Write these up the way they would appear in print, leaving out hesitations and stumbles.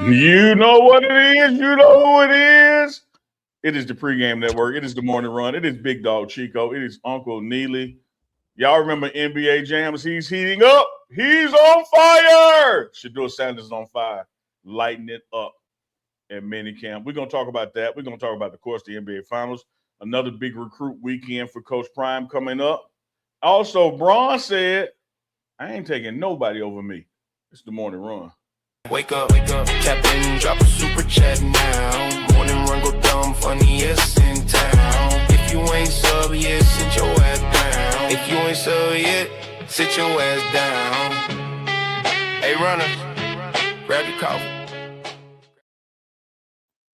You know what it is. You know who it is. It is the pregame network. It is the morning run. It is Big Dog Chico. It is Uncle Neely. Y'all remember NBA Jams? He's heating up. He's on fire. Shedeur Sanders is on fire, lighting it up at minicamp. We're going to talk about that. We're going to talk about, of course, the NBA Finals. Another big recruit weekend for Coach Prime coming up. Also, Braun said, I ain't taking nobody over me. It's the morning run. Wake up, Captain, drop a super chat now. Morning run, go dumb, funniest in town. If you ain't sub yet, sit your ass down. If you ain't sub yet, sit your ass down. Hey, runners, grab your coffee.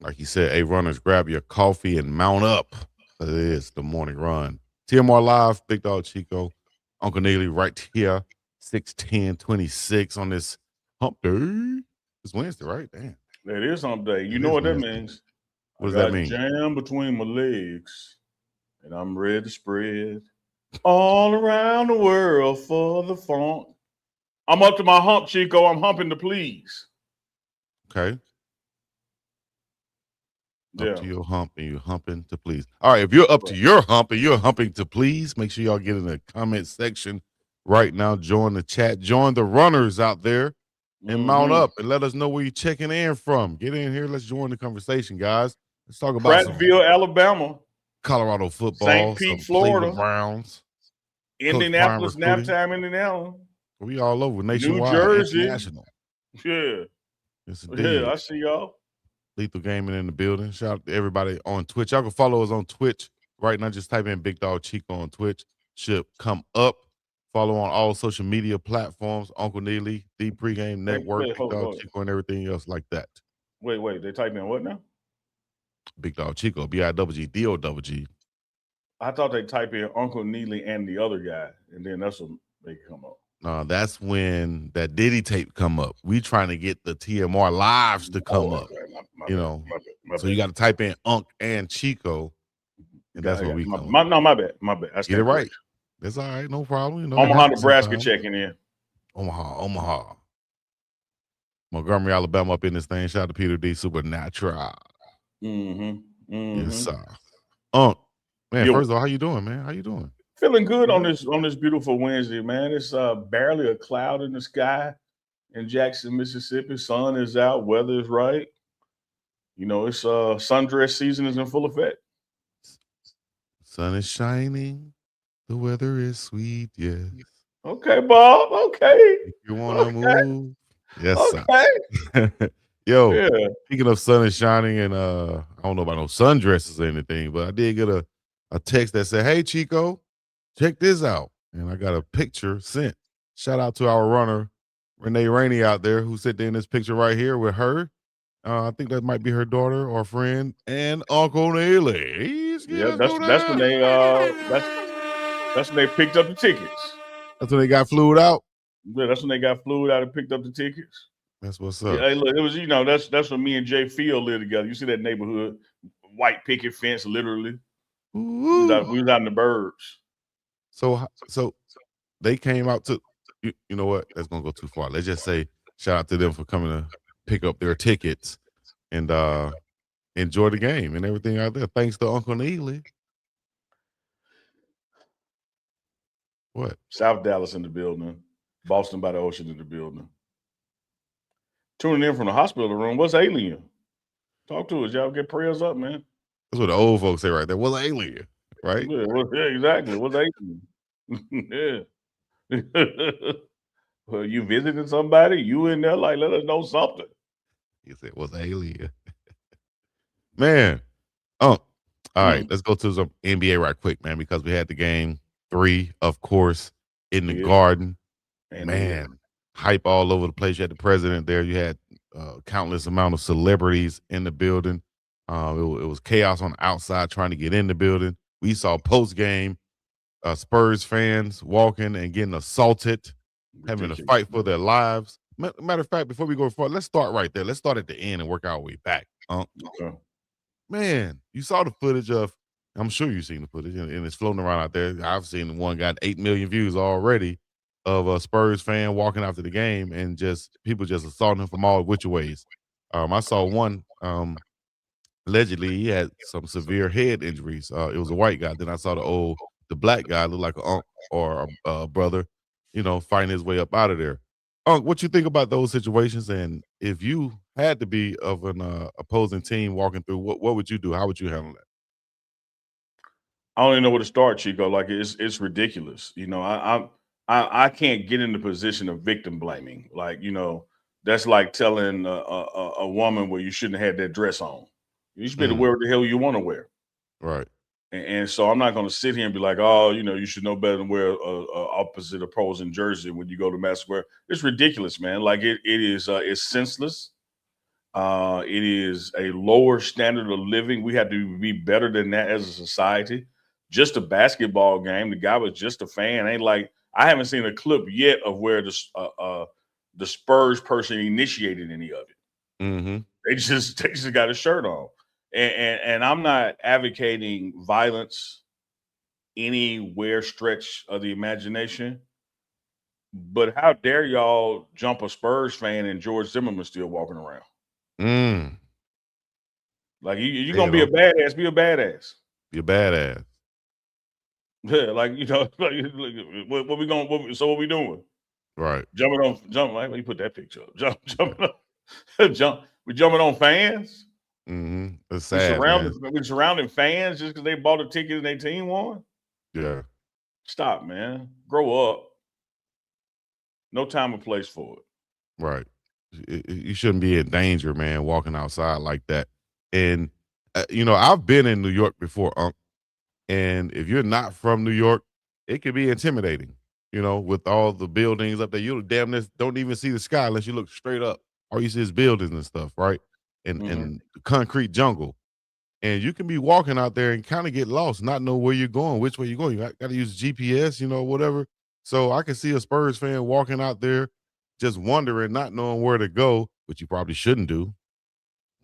Like you said, hey, runners, grab your coffee and mount up. It is the morning run. TMR Live, Big Dog Chico, Uncle Neely right here, 6/10/26 on this hump day. It's Wednesday, right? Damn. It is hump day. You know what that means. What does that mean? Jam between my legs, and I'm ready to spread all around the world for the funk. I'm up to my hump, Chico. I'm humping to please. Okay. Yeah. Up to your hump and you're humping to please. All right, if you're up to your hump and you're humping to please, make sure y'all get in the comment section right now. Join the chat. Join the runners out there and mount up and let us know where you're checking in from. Get in here. Let's join the conversation, guys. Let's talk about Prattville, Alabama. Colorado football. St. Pete, Florida. Cleveland Browns. Indianapolis, naptime, Indiana. We all over. Nationwide. New Jersey. International. Yeah. Yes, indeed. Yeah, I see y'all. Lethal Gaming in the building. Shout out to everybody on Twitch. Y'all can follow us on Twitch right now. Just type in Big Dog Chico on Twitch. Should come up. Follow on all social media platforms. Uncle Neely, the Pregame Network, Big Dog Chico, and everything else like that. Wait. They type in what now? Big Dog Chico, BIWGDOWG. I thought they type in Uncle Neely and the other guy, and then that's when they come up. No, that's when that Diddy tape come up. We trying to get the TMR lives to come up. My bad. So you got to type in Unc and Chico, and that's what we come up. No, my bad. Get it right. That's all right. No problem. You know, Omaha, Nebraska checking in. Omaha. Montgomery, Alabama up in this thing. Shout out to Peter D. Supernatural. Yes, sir. Man, first of all, how you doing, man? How you doing? Feeling good on this beautiful Wednesday, man. It's barely a cloud in the sky in Jackson, Mississippi. Sun is out. Weather is right. You know, it's sundress season is in full effect. Sun is shining. The weather is sweet, yes. Okay, Bob. Okay. If you want to move. Yes, sir. Yo, speaking of sun is shining, and I don't know about no sundresses or anything, but I did get a text that said, hey, Chico, check this out. And I got a picture sent. Shout out to our runner, Renee Rainey out there, who sent in this picture right here with her. I think that might be her daughter or friend, and Uncle Neely. That's when they that's when they picked up the tickets. That's when they got flued out. Yeah, that's when they got flued out and picked up the tickets. That's what's up. Yeah, hey, look, it was that's when me and Jay Field lived together. You see that neighborhood, white picket fence, literally. We was out in the burbs. So they came out to you know what? That's gonna go too far. Let's just say shout out to them for coming to pick up their tickets and enjoy the game and everything out there. Thanks to Uncle Neely. What? South Dallas in the building. Boston by the ocean in the building. Tuning in from the hospital room. What's alien? Talk to us, y'all. Get prayers up, man. That's what the old folks say right there. What's alien? Right? Yeah, exactly. What's alien? Yeah. Well, you visiting somebody? You in there? Like, let us know something. He said, what's alien? Man. All right. Let's go to some NBA right quick, man, because we had the game 3, of course, in the Garden. And man, hype all over the place. You had the president there. You had countless amount of celebrities in the building. It was chaos on the outside trying to get in the building. We saw post-game Spurs fans walking and getting assaulted, having to fight for their lives. Matter of fact, before we go forward, let's start right there. Let's start at the end and work our way back. Okay. Man, you saw the footage of, I'm sure you've seen the footage, and it's floating around out there. I've seen one got 8 million views already of a Spurs fan walking after the game and just people just assaulting him from all which ways. I saw one. Allegedly, he had some severe head injuries. It was a white guy. Then I saw the black guy look like an uncle or a brother, fighting his way up out of there. What you think about those situations? And if you had to be of an opposing team walking through, what would you do? How would you handle that? I don't even know where to start, Chico. Like it's ridiculous. I can't get in the position of victim blaming. Like that's like telling a woman, well, you shouldn't have had that dress on. You should be able to Mm, wear what the hell you want to wear. right. And so I'm not going to sit here and be like, oh, you should know better than wear a opposite opposing jersey when you go to Madison Square. It's ridiculous, man. Like it is, it's senseless. It is a lower standard of living. We have to be better than that as a society. Just a basketball game. The guy was just a fan. Ain't like I haven't seen a clip yet of where the Spurs person initiated any of it. Mm-hmm. They just got a shirt on. And I'm not advocating violence anywhere stretch of the imagination. But how dare y'all jump a Spurs fan and George Zimmerman still walking around? Mm. Like you're gonna be a badass, be a badass. You're badass. Yeah, like what we going? So what we doing? Right. Jump. Like, let me put that picture up. We jumping on fans. Mm-hmm. It's sad, man. We surrounding fans just because they bought a ticket and their team won. Yeah. Stop, man. Grow up. No time or place for it. Right. You shouldn't be in danger, man, walking outside like that. And I've been in New York before, and if you're not from New York, it can be intimidating. With all the buildings up there, you damn near don't even see the sky unless you look straight up. All you see is buildings and stuff, right? And concrete jungle. And you can be walking out there and kind of get lost, not know where you're going, which way you're going. You got to use GPS, whatever. So I can see a Spurs fan walking out there just wondering, not knowing where to go, which you probably shouldn't do.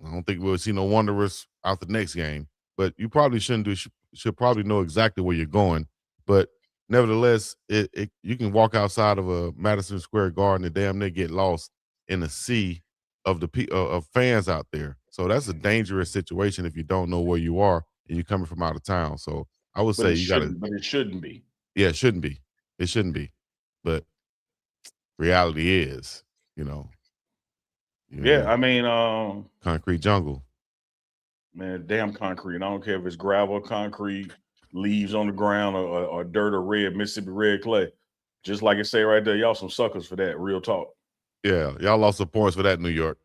I don't think we'll see no wanderers out the next game, but you probably shouldn't do. Should probably know exactly where you're going. But nevertheless, you can walk outside of a Madison Square Garden and damn near get lost in the sea of of fans out there. So that's a dangerous situation if you don't know where you are and you're coming from out of town. So I would say you got to. But it shouldn't be. Yeah, it shouldn't be. It shouldn't be. But reality is, Yeah, I mean, concrete jungle. Man, damn concrete. I don't care if it's gravel, concrete, leaves on the ground, or dirt or red, Mississippi red clay. Just like it say right there, y'all some suckers for that. Real talk. Yeah, y'all lost some points for that, New York.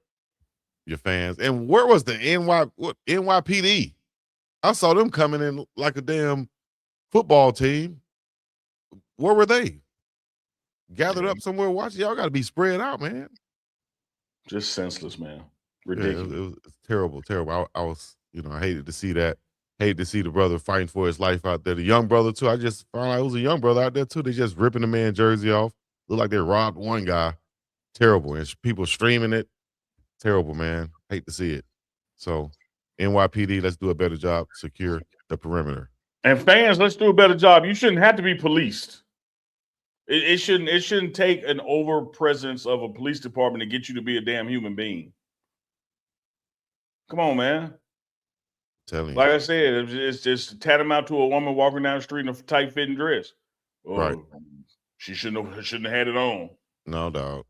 Your fans. And where was the NYPD? I saw them coming in like a damn football team. Where were they? Gathered up somewhere watching? Y'all got to be spread out, man. Just senseless, man. Ridiculous. Yeah, it was terrible, terrible. I was, I hated to see that. Hated to see the brother fighting for his life out there. The young brother, too. I just found out it was a young brother out there, too. They just ripping the man jersey off. Looked like they robbed one guy. Terrible. And people streaming it. Terrible, man. Hate to see it. So, NYPD, let's do a better job. Secure the perimeter. And fans, let's do a better job. You shouldn't have to be policed. It shouldn't take an over presence of a police department to get you to be a damn human being. Come on, man. Telling like you. I said, it's just tantamount to a woman walking down the street in a tight fitting dress. Oh, right. She shouldn't have had it on. No, dog.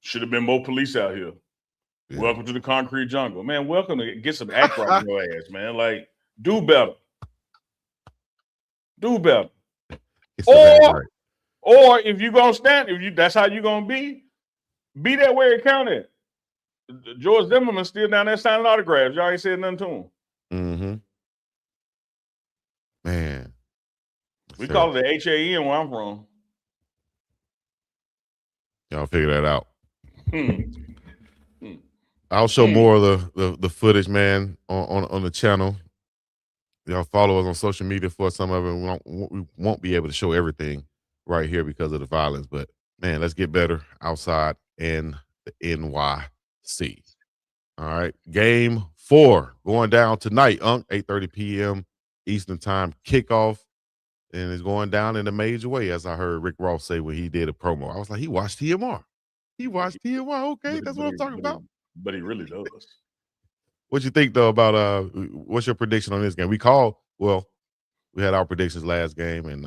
Should have been more police out here. Yeah. Welcome to the concrete jungle, man. Welcome to get some act right in your ass, man. Like, do better. Do better. Or if you're gonna stand, that's how you're gonna be that way it counted. George Zimmerman still down there signing autographs. Y'all ain't said nothing to him. Mm-hmm. Man. We call it the HAN where I'm from. Y'all figure that out. I'll show more of the footage, man, on the channel. Y'all follow us on social media for some of it. We won't be able to show everything right here because of the violence. But, man, let's get better outside in the NYC. All right. Game 4 going down tonight, 8:30 p.m. Eastern time kickoff. And it's going down in a major way, as I heard Rick Ross say when he did a promo. I was like, he watched TMR. He watched TMR. Okay, that's what I'm talking about. but he really does. What you think though about what's your prediction on this game? We had our predictions last game, and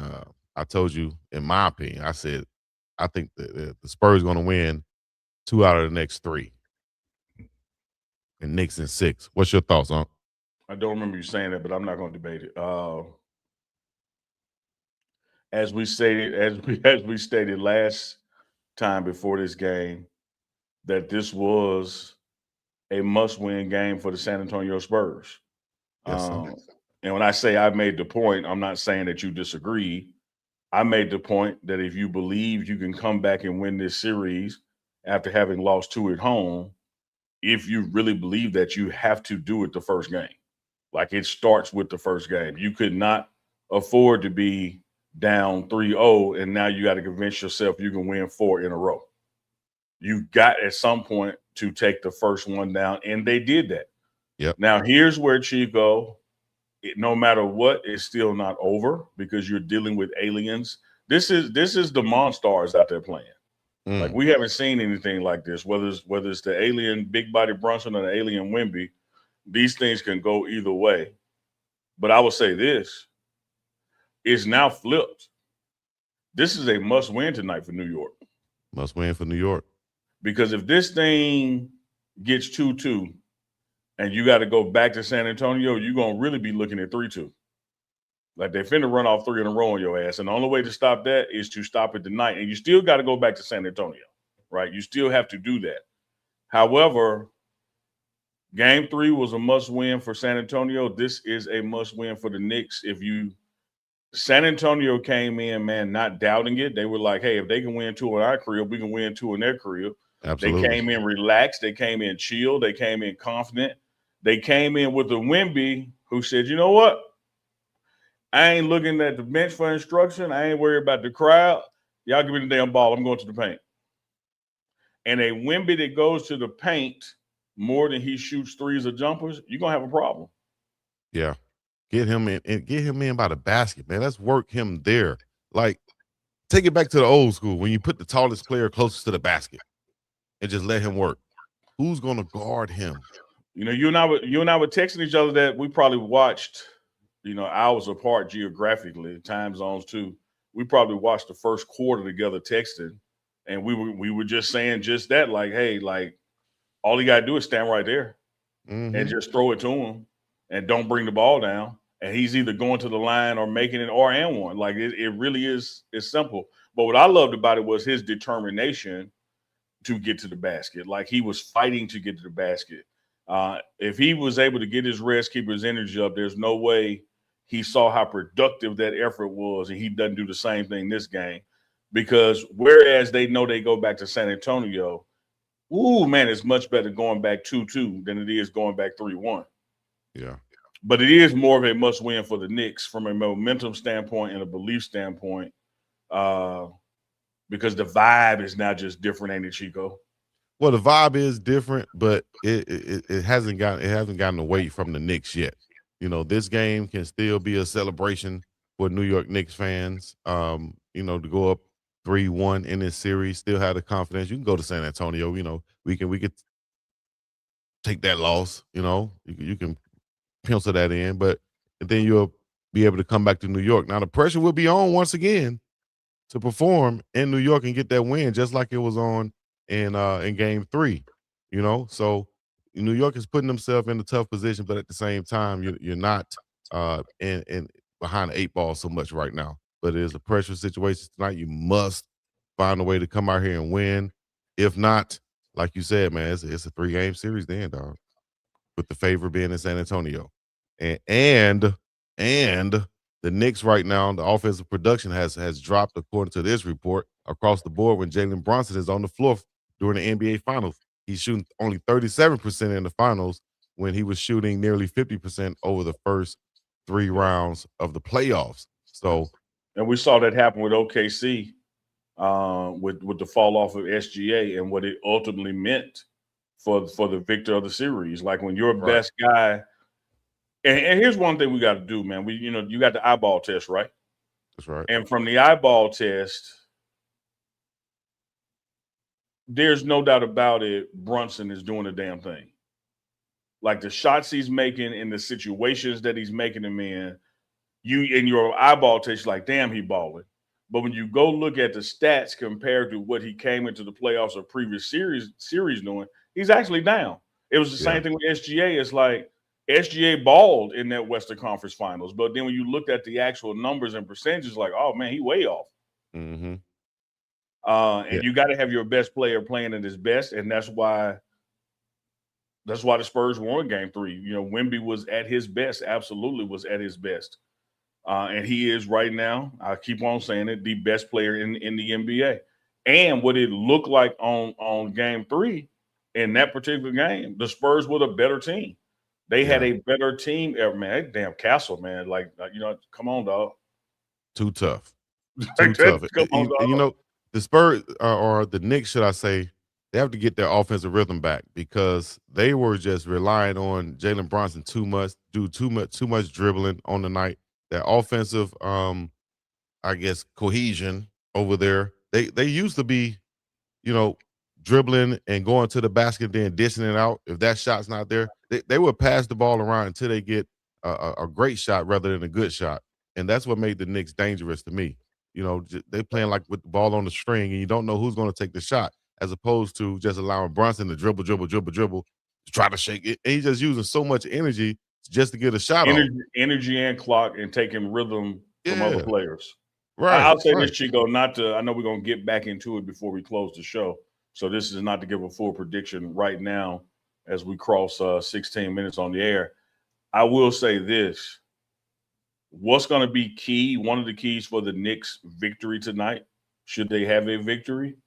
I told you, in my opinion, I said I think the Spurs going to win 2 out of the next 3, and Knicks in 6. What's your thoughts on? I don't remember you saying that, but I'm not going to debate it. As we stated last time before this game, that this was a must-win game for the San Antonio Spurs. Yes, sir. And when I say I made the point, I'm not saying that you disagree. I made the point that if you believe you can come back and win this series after having lost 2 at home, if you really believe that, you have to do it the first game. Like, it starts with the first game. You could not afford to be down 3-0 and now you got to convince yourself you can win 4 in a row. You got at some point to take the first one down, and they did that. Yep. Now, here's where Chico, no matter what, it's still not over because you're dealing with aliens. This is the Monstars out there playing. Like, we haven't seen anything like this. Whether it's the alien Big Body Brunson or the alien Wemby, these things can go either way. But I will say this: it's now flipped. This is a must-win tonight for New York. Must win for New York. Because if this thing gets 2-2 and you got to go back to San Antonio, you're going to really be looking at 3-2. Like, they finna run off 3 in a row on your ass. And the only way to stop that is to stop it tonight. And you still got to go back to San Antonio, right? You still have to do that. However, Game 3 was a must-win for San Antonio. This is a must-win for the Knicks. San Antonio came in, man, not doubting it. They were like, hey, if they can win 2 in our crib, we can win 2 in their crib. Absolutely. They came in relaxed. They came in chill. They came in confident. They came in with the Wemby, who said, you know what? I ain't looking at the bench for instruction. I ain't worried about the crowd. Y'all give me the damn ball. I'm going to the paint. And a Wemby that goes to the paint more than he shoots threes or jumpers, you're going to have a problem. Yeah. Get him in by the basket, man. Let's work him there. Like, take it back to the old school when you put the tallest player closest to the basket and just let him work. Who's going to guard him? You know, you and I were texting each other that we probably watched, hours apart geographically, time zones too. We probably watched the first quarter together texting, and we were just saying just that, like, hey, like, all you got to do is stand right there and just throw it to him and don't bring the ball down. And he's either going to the line or making it or and one. Like, it really is. It's simple. But what I loved about it was his determination to get to the basket. Like, he was fighting to get to the basket. If he was able to get his rest, keep his energy up, there's no way he saw how productive that effort was, and he doesn't do the same thing this game. Because whereas they know they go back to San Antonio, ooh, man, it's much better going back 2-2 than it is going back 3-1. Yeah. But it is more of a must-win for the Knicks from a momentum standpoint and a belief standpoint, because the vibe is now just different, ain't it, Chico? Well, the vibe is different, but it hasn't gotten away from the Knicks yet. This game can still be a celebration for New York Knicks fans. To go up 3-1 in this series, still have the confidence. You can go to San Antonio. We could take that loss. You can pencil that in, but then you'll be able to come back to New York. Now the pressure will be on once again to perform in New York and get that win, just like it was on in Game 3. So New York is putting themselves in a tough position, but at the same time, you're not in behind the 8 ball so much right now. But it is a pressure situation tonight. You must find a way to come out here and win. If not, like you said, man, it's a 3-game series then, dog. With the favor being in San Antonio. And the Knicks right now, the offensive production has dropped, according to this report, across the board when Jalen Brunson is on the floor during the NBA Finals. He's shooting only 37% in the finals when he was shooting nearly 50% over the first 3 rounds of the playoffs. So, and we saw that happen with OKC with the fall off of SGA and what it ultimately meant for the victor of the series. Like, when your best guy, and here's one thing we got to do, man. You got the eyeball test, right? That's right. And from the eyeball test, there's no doubt about it, Brunson is doing a damn thing. Like the shots he's making and the situations that he's making them in, you in your eyeball taste like, damn, he balling. But when you go look at the stats compared to what he came into the playoffs or previous series doing, he's actually down. It was the same thing with SGA. It's like SGA balled in that Western Conference Finals, but then when you looked at the actual numbers and percentages, like, oh man, he way off. Mm-hmm. And you got to have your best player playing at his best, and that's why the Spurs won Game 3. You know, Wemby was at his best, absolutely was at his best. And he is right now, I keep on saying it, the best player in the NBA. And what it looked like on Game 3 in that particular game, the Spurs were the better team. They had a better team. Man, that damn Castle, man. Like, come on, dog. Too tough. Too tough. Come on, dog. And, you know, the Spurs or the Knicks, should I say, they have to get their offensive rhythm back because they were just relying on Jalen Brunson too much, do too much dribbling on the night. That offensive, I guess, cohesion over there. They used to be, you know, dribbling and going to the basket, then dishing it out. If that shot's not there, they would pass the ball around until they get a great shot rather than a good shot. And that's what made the Knicks dangerous to me. You know, they playing like with the ball on the string, and you don't know who's going to take the shot, as opposed to just allowing Brunson to dribble, to try to shake it. And he's just using so much energy just to get a shot off. Energy and clock and taking rhythm from other players. Right. I'll say this, Chico, I know we're going to get back into it before we close the show. So this is not to give a full prediction right now as we cross 16 minutes on the air. I will say this. What's going to be key, one of the keys for the Knicks' victory tonight, should they have a victory,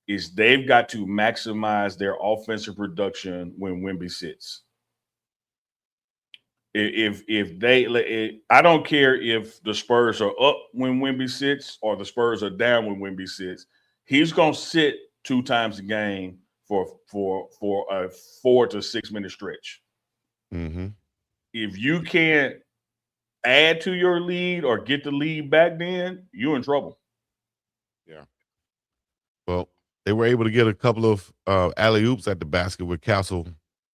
is they've got to maximize their offensive production when Wemby sits. If they, I don't care if the Spurs are up when Wemby sits or the Spurs are down when Wemby sits. He's going to sit 2 times a game for a 4 to 6 minute stretch. Mm-hmm. If you can't add to your lead or get the lead back, then you're in trouble. Yeah. Well, they were able to get a couple of alley-oops at the basket with Castle,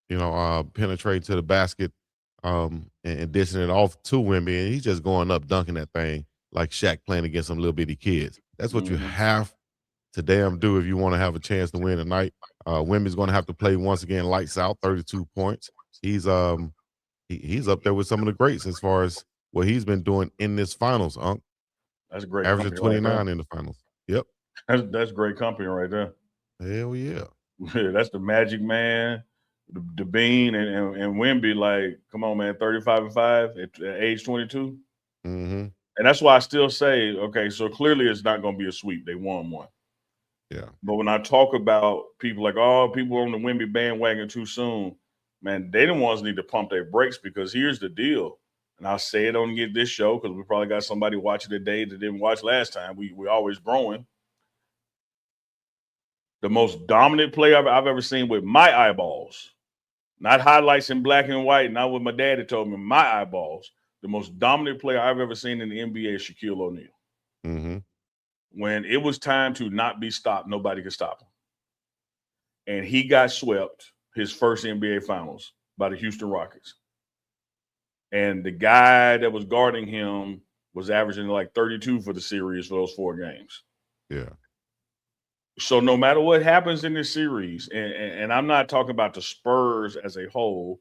penetrating to the basket and dishing it off to Wemby, and he's just going up, dunking that thing like Shaq playing against some little bitty kids. That's what you have to damn do if you want to have a chance to win tonight. Wemby's going to have to play once again lights out, 32 points. He's up there with some of the greats as far as what he's been doing in this finals, Unc. That's great. Averaging 29 in the finals. Yep. That's great company right there. Hell yeah. That's the Magic Man, the Bean, and Wemby. Like, come on, man, 35-5 at age 22. Mm-hmm. And that's why I still say, okay, so clearly it's not going to be a sweep. They won one. Yeah. But when I talk about people like, oh, people on the Wemby bandwagon too soon, man, they the ones need to pump their brakes, because here's the deal. And I'll say it on this show because we probably got somebody watching today that didn't watch last time. We always growing. The most dominant player I've ever seen with my eyeballs, not highlights in black and white, not what my daddy told me, my eyeballs. The most dominant player I've ever seen in the NBA is Shaquille O'Neal. Mm-hmm. When it was time to not be stopped, nobody could stop him. And he got swept his first NBA Finals by the Houston Rockets. And the guy that was guarding him was averaging like 32 for the series for those 4 games. Yeah. So no matter what happens in this series, and I'm not talking about the Spurs as a whole,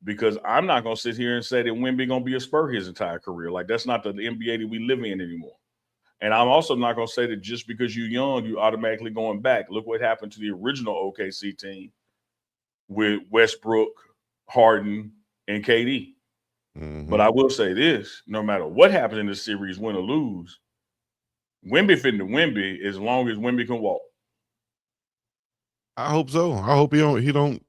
because I'm not going to sit here and say that Wemby going to be a Spur his entire career. Like, that's not the NBA that we live in anymore. And I'm also not going to say that just because you're young, you automatically going back. Look what happened to the original OKC team with Westbrook, Harden, and KD. Mm-hmm. But I will say this, no matter what happens in this series, win or lose, Wemby fitting to Wemby as long as Wemby can walk. I hope so. I hope he don't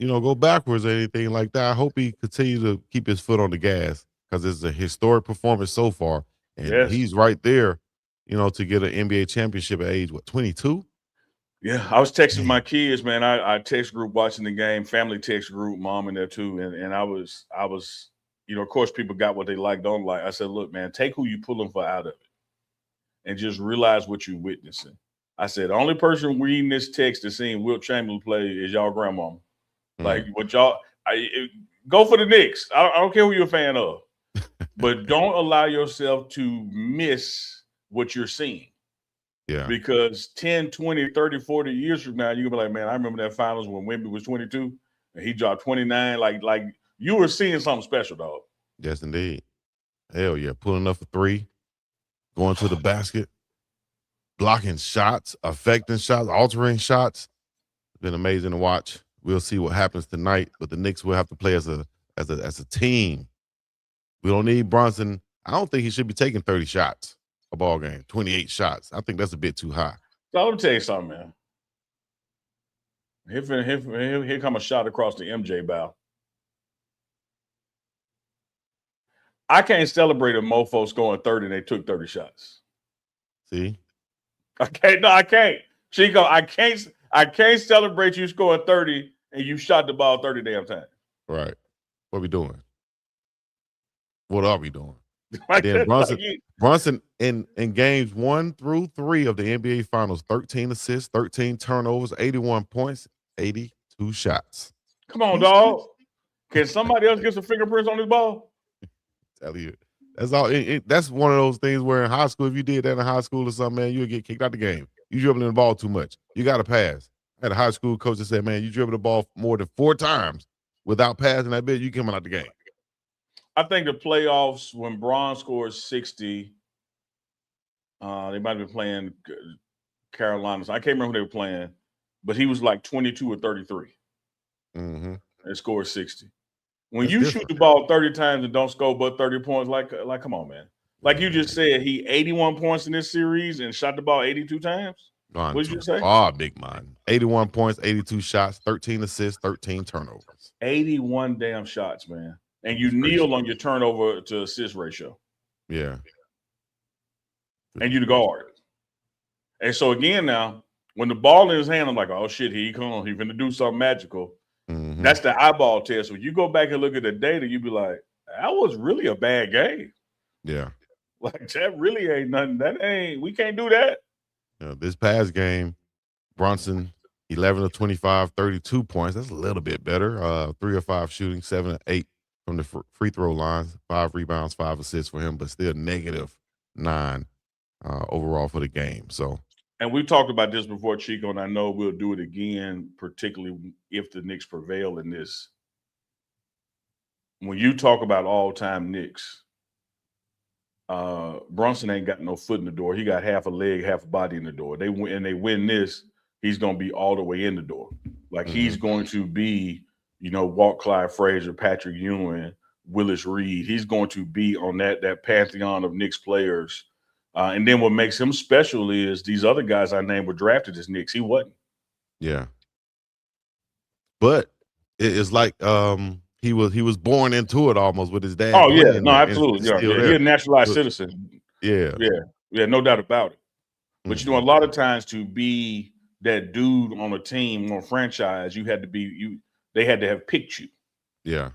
go backwards or anything like that. I hope he continue to keep his foot on the gas, because it's a historic performance so far. And he's right there, to get an NBA championship at age, 22? Yeah, I was texting my kids, man. I text group watching the game, family text group, mom in there too. And I was, of course, people got what they like, don't like. I said, look, man, take who you pulling for out of it and just realize what you're witnessing. I said, the only person reading this text and seeing Wilt Chamberlain play is y'all grandma. Like, what y'all go for the Knicks. I don't care who you're a fan of. But don't allow yourself to miss what you're seeing. Yeah. Because 10, 20, 30, 40 years from now, you're going to be like, man, I remember that finals when Wemby was 22 and he dropped 29. Like you were seeing something special, dog. Yes, indeed. Hell yeah. Pulling up for three, going to the basket, blocking shots, affecting shots, altering shots. It's been amazing to watch. We'll see what happens tonight, but the Knicks will have to play as a team. We don't need Bronson. I don't think he should be taking 30 shots a ball game, 28 shots. I think that's a bit too high. So let me tell you something, man. Here come a shot across the MJ bow. I can't celebrate a mofo scoring 30 and they took 30 shots. See? I can't. Chico, I can't celebrate you scoring 30 and you shot the ball 30 damn times. Right. What are we doing? What are we doing? Like then Brunson in games 1 through 3 of the NBA Finals, 13 assists, 13 turnovers, 81 points, 82 shots. Come on, dog. Can somebody else get some fingerprints on this ball? Tell you. That's all. That's one of those things where in high school, if you did that in high school or something, man, you'll get kicked out the game. You dribbling the ball too much. You got to pass. I had a high school coach that said, man, you dribble the ball more than 4 times without passing that bit, you coming out the game. I think the playoffs, when Braun scores 60, they might have been playing Carolina. I can't remember who they were playing, but he was like 22 or 33 and scored 60. When you shoot the ball 30 times and don't score but 30 points, like come on, man. Like you just said, he 81 points in this series and shot the ball 82 times. What did you say? Big man. 81 points, 82 shots, 13 assists, 13 turnovers. 81 damn shots, man. And you kneel on your turnover to assist ratio. Yeah. And you the guard. And so again now, when the ball in his hand, I'm like, oh shit, here he comes. He's gonna do something magical. That's the eyeball test. When you go back and look at the data, you be like, that was really a bad game. Yeah. Like that really ain't nothing. We can't do that. This past game, Brunson, 11 of 25, 32 points. That's a little bit better. 3 of 5 shooting, 7 of 8 from the free throw lines, 5 rebounds, 5 assists for him, but still -9 overall for the game. So, and we talked about this before, Chico, and I know we'll do it again, particularly if the Knicks prevail in this. When you talk about all-time Knicks, Brunson ain't got no foot in the door. He got half a leg, half a body in the door. They win this, he's going to be all the way in the door. Like he's going to be, Walt Clyde Frazier, Patrick Ewing, Willis Reed. He's going to be on that pantheon of Knicks players. And then what makes him special is these other guys I named were drafted as Knicks. He wasn't. Yeah. But it's like he was born into it almost with his dad. Oh, yeah. No, absolutely. Yeah. He's a naturalized citizen. Yeah. Yeah, no doubt about it. But, a lot of times to be that dude on a team, on a franchise, you had to be they had to have picked you. Yeah.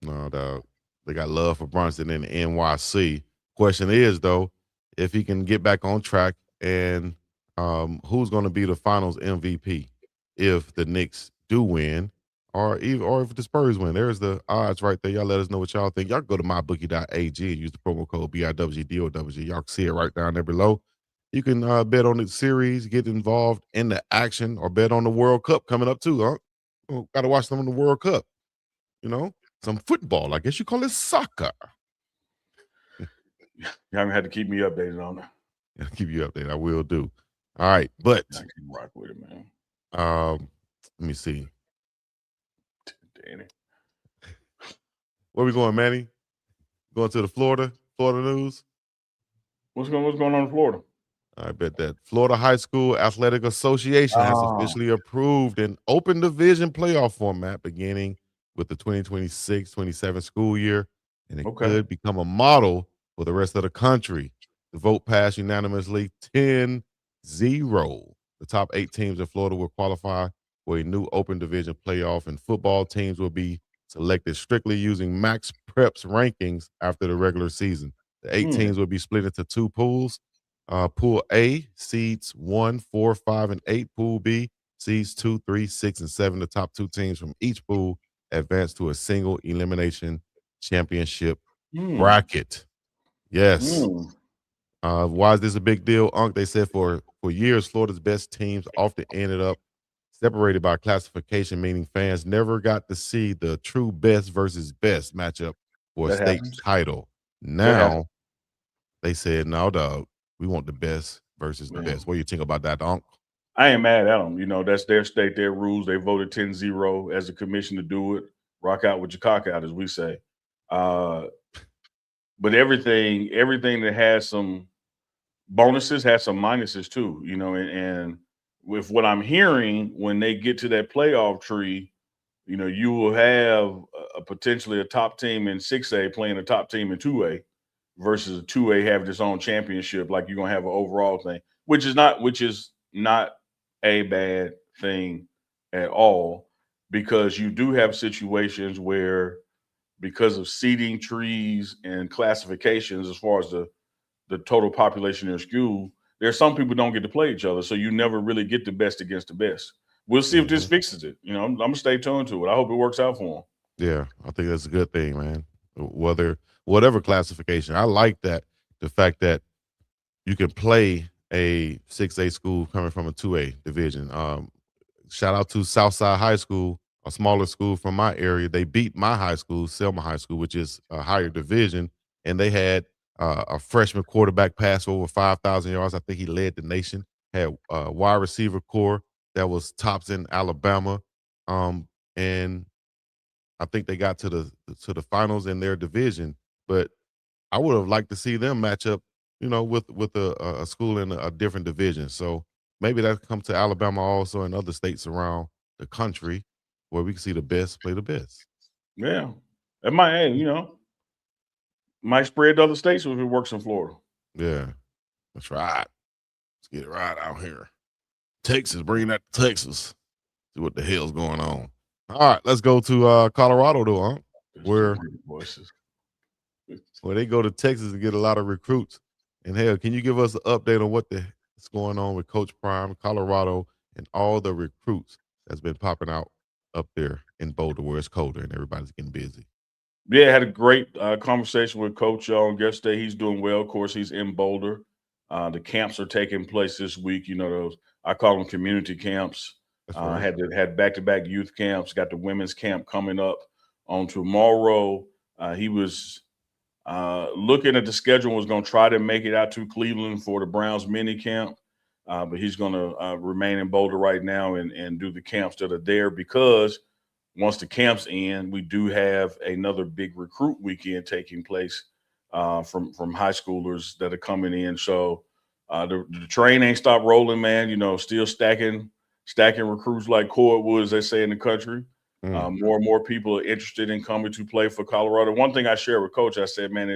No doubt. They got love for Brunson in the NYC. Question is, though, if he can get back on track and who's going to be the finals MVP if the Knicks do win or if the Spurs win. There's the odds right there. Y'all let us know what y'all think. Y'all go to mybookie.ag and use the promo code BIWGDOWG. Y'all can see it right down there below. You can bet on the series, get involved in the action, or bet on the World Cup coming up too, huh? Got to watch some of the World Cup. Some football. I guess you call it soccer. You haven't had to keep me updated on that. I'll keep you updated. I will do. All right, but I can rock with it, man. Let me see. Danny. Where we going, Manny? Going to the Florida news? What's going on in Florida? I bet that Florida High School Athletic Association has officially approved an open division playoff format beginning with the 2026-27 school year, and it could become a model for the rest of the country. The vote passed unanimously 10-0. The top 8 teams in Florida will qualify for a new open division playoff, and football teams will be selected strictly using Max Preps rankings after the regular season. The 8 teams will be split into 2 pools. Pool A seeds 1, 4, 5, and 8. Pool B seeds 2, 3, 6, and 7. The top 2 teams from each pool advance to a single elimination championship Hmm. bracket. Yes. Hmm. Why is this a big deal, Unc? They said for years, Florida's best teams often ended up separated by classification, meaning fans never got to see the true best versus best matchup for a That state happens. title. That happens. Now they said, "No, dog, we want the best versus the Yeah. best." What do you think about that, Unc? I ain't mad at them. You know, that's their state, their rules. They voted 10-0 as a commission to do it. Rock out with your cock out, as we say. Uh, but everything that has some bonuses has some minuses too, you know, and with what I'm hearing, when they get to that playoff tree, you know, you will have potentially a top team in 6A playing a top team in 2A versus a 2A having its own championship. Like you're gonna have an overall thing, which is not a bad thing at all, because you do have situations where, because of seeding trees and classifications as far as the total population in your school, there are some people don't get to play each other, so you never really get the best against the best. We'll see if this Mhm. fixes it. You know, I'm gonna stay tuned to it. I hope it works out for them. Yeah, I think that's a good thing, man. Whatever classification, I like that. The fact that you can play a 6A school coming from a 2A division. Shout out to Southside High School, a smaller school from my area. They beat my high school, Selma High School, which is a higher division, and they had a freshman quarterback pass for over 5,000 yards. I think he led the nation. Had a wide receiver core that was tops in Alabama, and I think they got to the finals in their division. But I would have liked to see them match up, with a school in a different division. So maybe that come to Alabama also and other states around the country where we can see the best play the best. Yeah, it might, hey, you know, might spread to other states if it works in Florida. Yeah, that's right. Let's get it right out here. Texas, bring that to Texas. See what the hell's going on. All right, let's go to Colorado, though, huh? There's two Where great voices. they go to Texas to get a lot of recruits. And hell, can you give us an update on what's going on with Coach Prime, Colorado, and all the recruits that's been popping out up there in Boulder where it's colder and everybody's getting busy? Yeah, had a great conversation with Coach on yesterday. He's doing well. Of course, he's in Boulder. The camps are taking place this week. You know, those, I call them community camps. That's right. Had back-to-back youth camps. Got the women's camp coming up on tomorrow. He was looking at the schedule, was going to try to make it out to Cleveland for the Browns mini camp, but he's going to remain in Boulder right now and do the camps that are there, because once the camps end, we do have another big recruit weekend taking place from high schoolers that are coming in. So the train ain't stopped rolling, man. You know, still stacking recruits like cordwood, as they say in the country. Mm, More and more people are interested in coming to play for Colorado. One thing I shared with Coach, I said, man,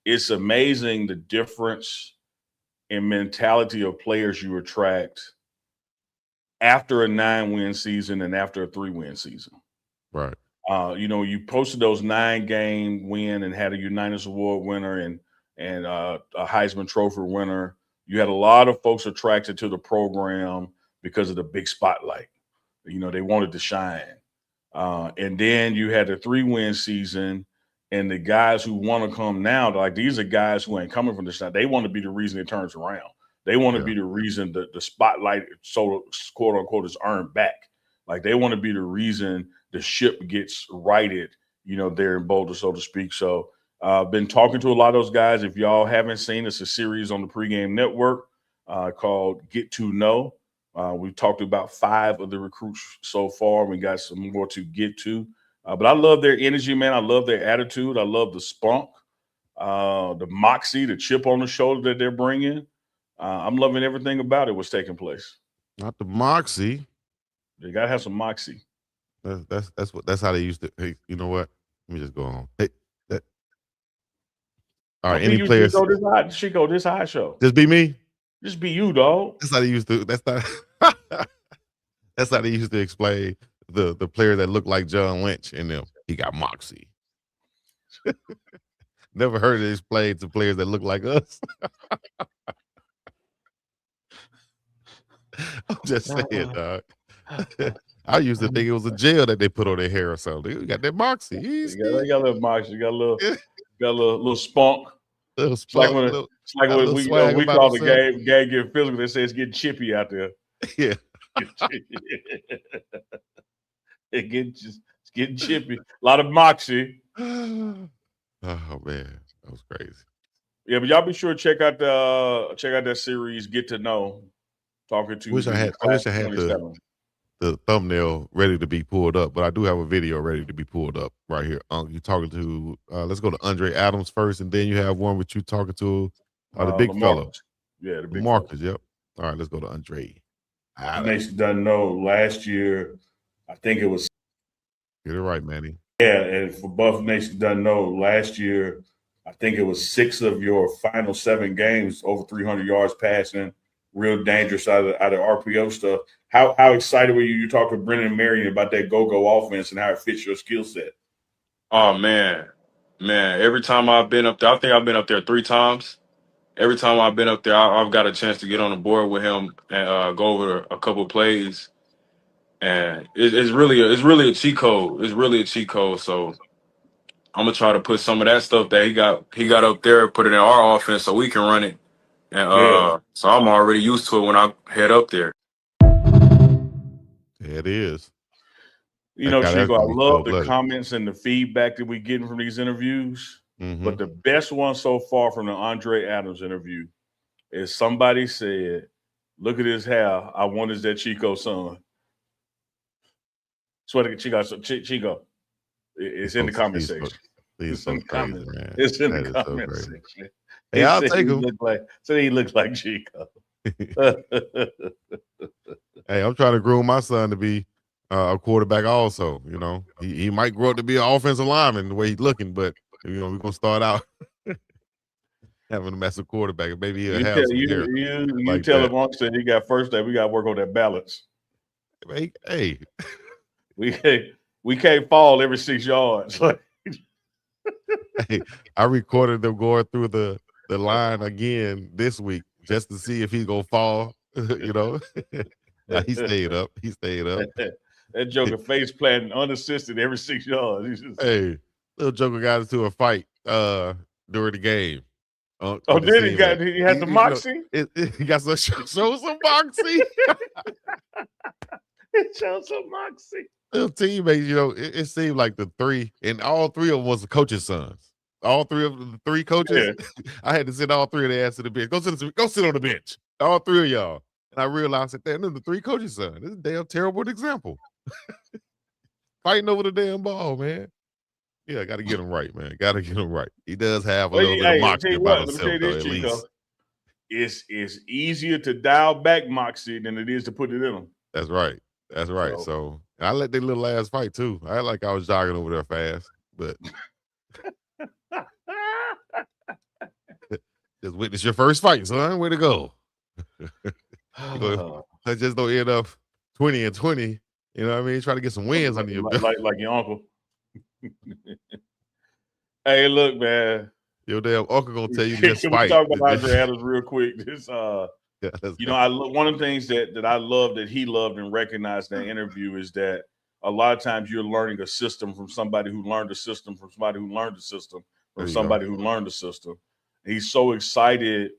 it's amazing the difference in mentality of players you attract after a 9-win season and after a 3-win season. right. You know, you posted those 9-game win and had a Unitas Award winner and a Heisman Trophy winner. You had a lot of folks attracted to the program because of the big spotlight. You know, they wanted to shine. And then you had a 3-win season, and the guys who want to come now, like these are guys who ain't coming from the shine. They want to be the reason it turns around. They want to Yeah. be the reason that the spotlight, so quote unquote, is earned back. Like they want to be the reason the ship gets righted, you know, there in Boulder, so to speak. So been talking to a lot of those guys. If y'all haven't seen, it's a series on the pregame network called Get to Know. We've talked about 5 of the recruits so far. We got some more to get to. But I love their energy, man. I love their attitude. I love the spunk, the moxie, the chip on the shoulder that they're bringing. I'm loving everything about it, what's taking place. Not the moxie. They got to have some moxie. That's how they used to. Hey, you know what? Let me just go on. Hey, that, all right. Don't be Any you, players? Chico, this high show. Just be me. Just be you, dog. That's how they used to. That's not. That's how they used to explain the player that looked like John Lynch in them. He got moxie. Never heard it explained to players that look like us. I'm just saying, dog. I used to think it was a gel that they put on their hair or something. You got that moxie. You got a little moxie. You got a little spunk. little It's like spunk, when little, it's like got a when little we swag we about call the himself. game getting physical. They say it's getting chippy out there. Yeah. It's getting chippy. A lot of moxie. Oh man, that was crazy. Yeah, but y'all be sure to check out that series. Get to know. Talking to the I wish class I of had 27. the thumbnail ready to be pulled up, but I do have a video ready to be pulled up right here. You talking to let's go to Andre Adams first, and then you have one with you talking to the big fella. LaMarcus. Yeah, the big Marcus, yep. All right, let's go to Andre Adams. Nation doesn't know. Last year, I think it was. Get it right, Manny. Yeah, and for Buff Nation doesn't know, last year, I think it was 6 of your final 7 games over 300 yards passing, real dangerous out of RPO stuff. How excited were you? You talked to Brendan Marion about that go offense and how it fits your skill set. Oh man. Every time I've been up there, I think I've been up there 3 times. Every time I've been up there, I've got a chance to get on the board with him and go over a couple plays. And it's really a cheat code. It's really a cheat code. So I'm gonna try to put some of that stuff that he got up there, put it in our offense so we can run it. And Yeah. so I'm already used to it when I head up there. There it is. You know, That's Chico, I gonna be love the cold-blooded. comments and the feedback that we're getting from these interviews. Mhm. But the best one so far from the Andre Adams interview is somebody said, "Look at his hair. I wonder is that Chico's son." Swear to Chico. It's in the comment section. It's so crazy, man. It's in That the is so comment crazy. section. Hey, I'll take him. He looks like Chico. Hey, I'm trying to groom my son to be a quarterback also. You know, he might grow up to be an offensive lineman the way he's looking, but you know, we're gonna start out having him as a quarterback. Maybe he'll have some hair You like tell that. him once that he got first day, we got to work on that balance. Hey, we can't fall every 6 yards. hey, I recorded them going through the line again this week just to see if he gonna fall. You know, nah, he stayed up. That joker face planting unassisted every 6 yards. Hey, little joker got into a fight during the game. Did he got he had the moxie? He got some show some moxie. He showed some moxie. Little teammates, you know, it seemed like the 3, and all 3 of them was the coach's sons. All 3 of the 3 coaches, yeah. I had to send all 3 of their ass to the bench. Go sit on the bench. All 3 of y'all. And I realized that they're the 3 coaches' sons. This is a damn terrible example. Fighting over the damn ball, man. Yeah, got to get him right, man. Got to get him right. He does have a little bit of moxie about himself, though, at least. It's easier to dial back moxie than it is to put it in him. That's right. So I let their little ass fight, too. I like I was jogging over there fast, but just witness your first fight, son. Way to go. I just don't end up 20-20. You know what I mean? Try to get some wins under your belt. Like your uncle. Hey, look, man. Your damn uncle gonna tell you to just fight. Can we talk about Andre Adams real quick? This, one of the things that I love that he loved and recognized in that interview is that a lot of times you're learning a system from somebody who learned the system, from somebody who learned the system, from somebody who learned the system. He's so excited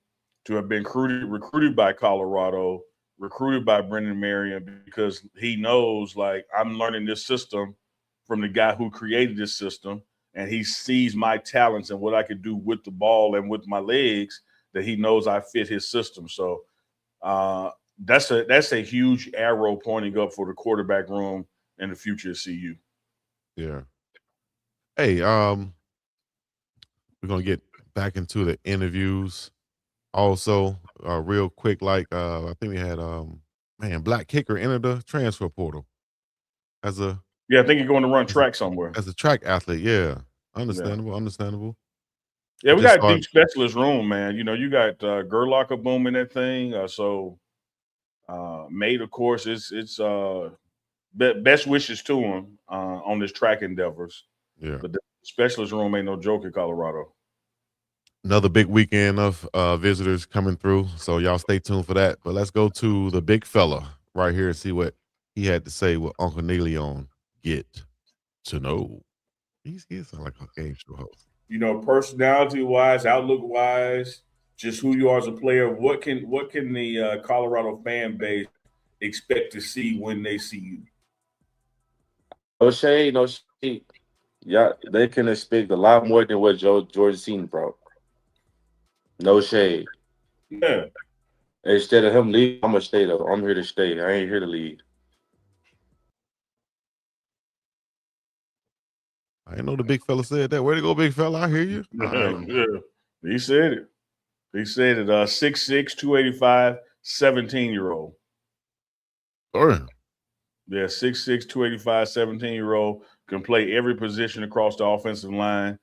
to have been recruited by Colorado, recruited by Brendan Marion, because he knows, like, I'm learning this system from the guy who created this system, and he sees my talents and what I could do with the ball and with my legs, that he knows I fit his system. So that's a huge arrow pointing up for the quarterback room in the future of CU. Yeah. Hey, we're gonna get back into the interviews. Also, real quick, like I think we had Black Kicker entered the transfer portal as a I think you're going to run track somewhere as a track athlete. Yeah, understandable. Yeah, we got a deep specialist room, man. You know, you got Gerlocker boom in that thing. Mate, of course, it's best wishes to him on this track endeavors. Yeah, but the specialist room ain't no joke in Colorado. Another big weekend of visitors coming through. So y'all stay tuned for that. But let's go to the big fella right here and see what he had to say with Uncle Neely on Get to Know. He sounds like a game show host. You know, personality wise, outlook wise, just who you are as a player. What can the Colorado fan base expect to see when they see you? No shade, no shade. Yeah, they can expect a lot more than what George seen, bro. No shade. Yeah. Instead of him leaving, I'm gonna stay though. I'm here to stay. I ain't here to leave. I didn't know the big fella said that. Way to go, big fella. I hear you. Yeah. He said it. He said it. 6'6", 285, 17-year-old. Oh, yeah. Yeah, 6'6", 285, 17-year-old. Can play every position across the offensive line.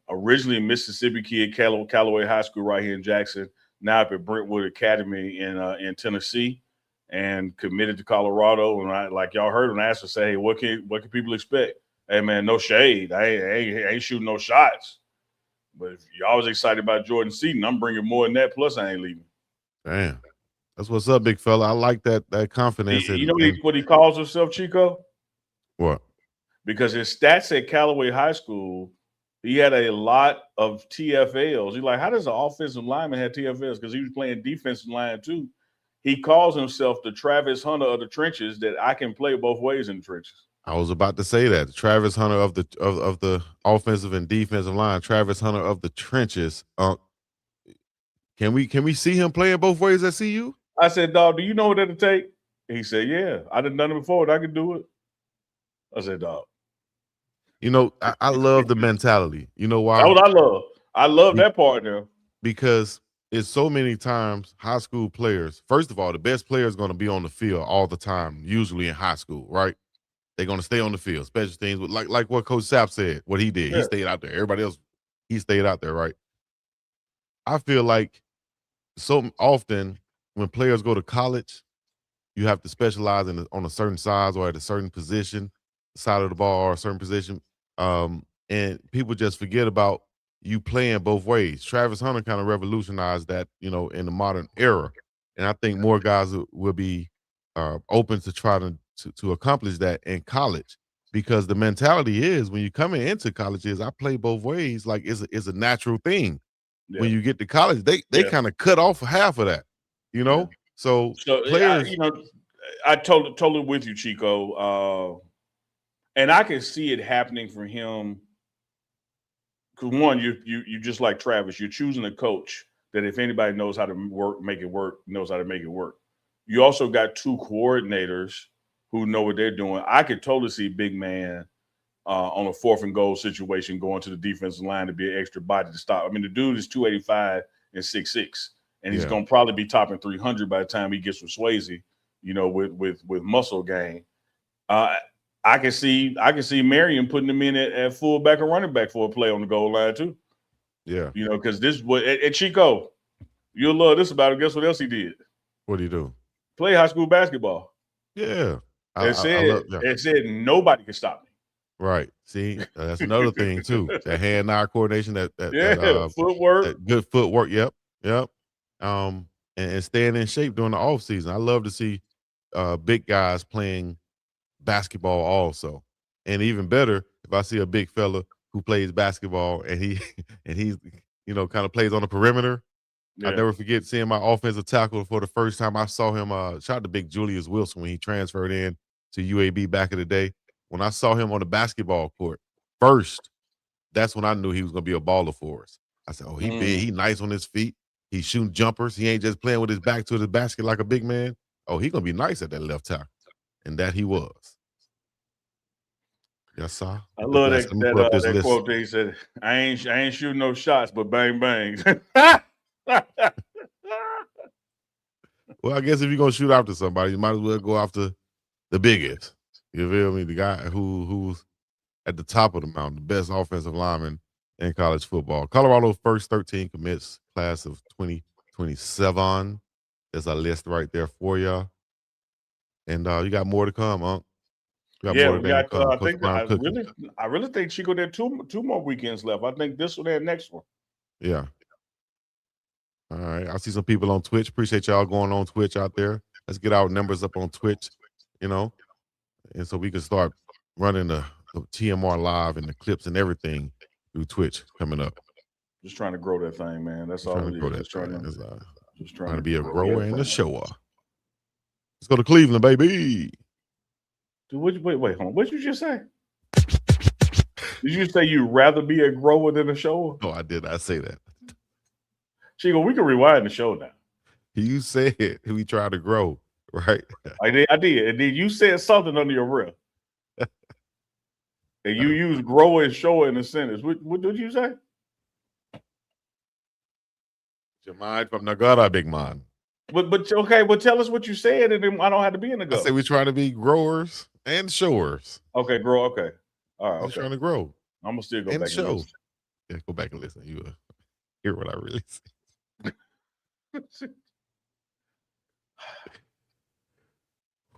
Originally a Mississippi kid, Callaway High School right here in Jackson. Now up at Brentwood Academy in Tennessee, and committed to Colorado. And like y'all heard when I asked her, say, hey, what can people expect? Hey man, no shade. I ain't shooting no shots. But if y'all was excited about Jordan Seaton, I'm bringing more than that. Plus, I ain't leaving. Damn. That's what's up, big fella. I like that confidence. You know what he calls himself, Chico? What? Because his stats at Callaway High School, he had a lot of TFLs. He's like, how does an offensive lineman have TFLs? Because he was playing defensive line too. He calls himself the Travis Hunter of the trenches, that I can play both ways in the trenches. I was about to say that. Travis Hunter of the offensive and defensive line. Travis Hunter of the trenches. Can we see him playing both ways at CU? I said, dog, do you know what it'll take? He said, yeah, I done it before and I can do it. I said, dog. You know, I love the mentality. You know why? That's what I love. I love that part now. Because it's so many times high school players, first of all, the best player is going to be on the field all the time, usually in high school, right? They're going to stay on the field, special teams, with like what Coach Sapp said, what he did. Yeah. He stayed out there. Everybody else, he stayed out there, right? I feel like so often when players go to college, you have to specialize on a certain size or at a certain position, side of the ball or a certain position. And people just forget about you playing both ways. Travis Hunter kind of revolutionized that, you know, in the modern era. And I think more guys will be open to try to accomplish that in college, because the mentality is when you're coming into college is I play both ways. Like it's a natural thing. Yeah. When you get to college, they kind of cut off half of that, you know? Yeah. So players, I totally with you, Chico. And I can see it happening for him. Because one, you just like Travis, you're choosing a coach that if anybody knows how to make it work, knows how to make it work. You also got two coordinators who know what they're doing. I could totally see big man on a 4th and goal situation going to the defensive line to be an extra body to stop. I mean, the dude is 285 and 6'6", and he's going to probably be topping 300 by the time he gets with Swayze, you know, with muscle gain. I can see Marion putting him in at fullback or running back for a play on the goal line too. Yeah, you know, because this what at Chico, you'll love this about him. Guess what else he did? What did he do? Play high school basketball. Yeah, it said nobody can stop me. Right. See, that's another thing too. That hand-eye coordination. That footwork. That good footwork. Yep. And staying in shape during the off season. I love to see big guys playing basketball also, and even better if I see a big fella who plays basketball and he's you know kind of plays on the perimeter. I never forget seeing my offensive tackle for the first time. I saw him shout out to big Julius Wilson when he transferred in to UAB back in the day. When I saw him on the basketball court first, that's when I knew he was gonna be a baller for us. I said, oh, he big, he nice on his feet, he's shooting jumpers, he ain't just playing with his back to the basket like a big man. Oh, he gonna be nice at that left tackle. And that he was. Yes, sir. I love that quote that he said, I ain't shooting no shots, but bang bangs. Well, I guess if you're gonna shoot after somebody, you might as well go after the biggest. You feel me? The guy who's at the top of the mountain, the best offensive lineman in college football. Colorado first 13 commits, class of 2027. There's a list right there for y'all. And you got more to come, huh? I really think Chico did two more weekends left. I think this one and next one. Yeah. All right. I see some people on Twitch. Appreciate y'all going on Twitch out there. Let's get our numbers up on Twitch, you know, and so we can start running the TMR live and the clips and everything through Twitch coming up. Just trying to grow that thing, man. That's Trying all to it grow is. that Just trying thing. to, just Trying to be a grow grower that and a thing. shower. Let's go to Cleveland, baby. Dude, wait, hold on. What did you just say? Did you say you'd rather be a grower than a shower? No, I did not say that. Chico, we can rewind the show now. You said we try to grow, right? I did. And then you said something under your breath. And you used grower and shower in a sentence. What did you say? Your mind from Nagara, big man. But okay, but tell us what you said, and then I don't have to be in the go. I said we trying to be growers and showers. Okay, grow. Okay, all right. Just trying to grow. I'm gonna still go and back show. and listen. Yeah, go back and listen. You hear what I really said.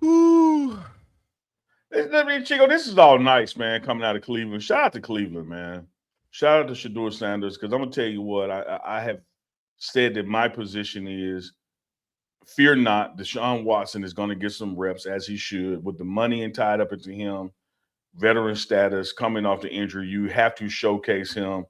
Woo. I mean, Chico, this is all nice, man. Coming out of Cleveland. Shout out to Cleveland, man. Shout out to Shedeur Sanders, because I'm gonna tell you what I have said that my position is: fear not, Deshaun Watson is going to get some reps as he should with the money and tied up into him. Veteran status, coming off the injury, you have to showcase him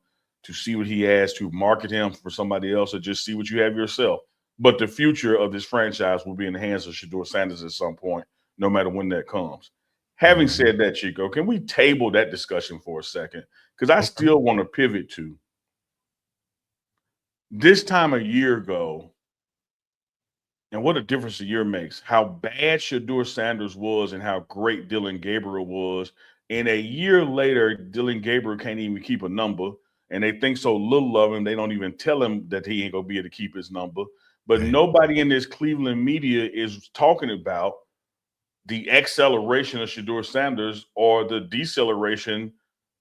to see what he has, to market him for somebody else, or just see what you have yourself. But the future of this franchise will be in the hands of Shedeur Sanders at some point, no matter when that comes. Having said that, Chico, can we table that discussion for a second? Because I still want to pivot to this time a year ago, and what a difference a year makes. How bad Shedeur Sanders was and how great Dillon Gabriel was. And a year later, Dillon Gabriel can't even keep a number. And they think so little of him, they don't even tell him that he ain't going to be able to keep his number. But nobody in this Cleveland media is talking about the acceleration of Shedeur Sanders or the deceleration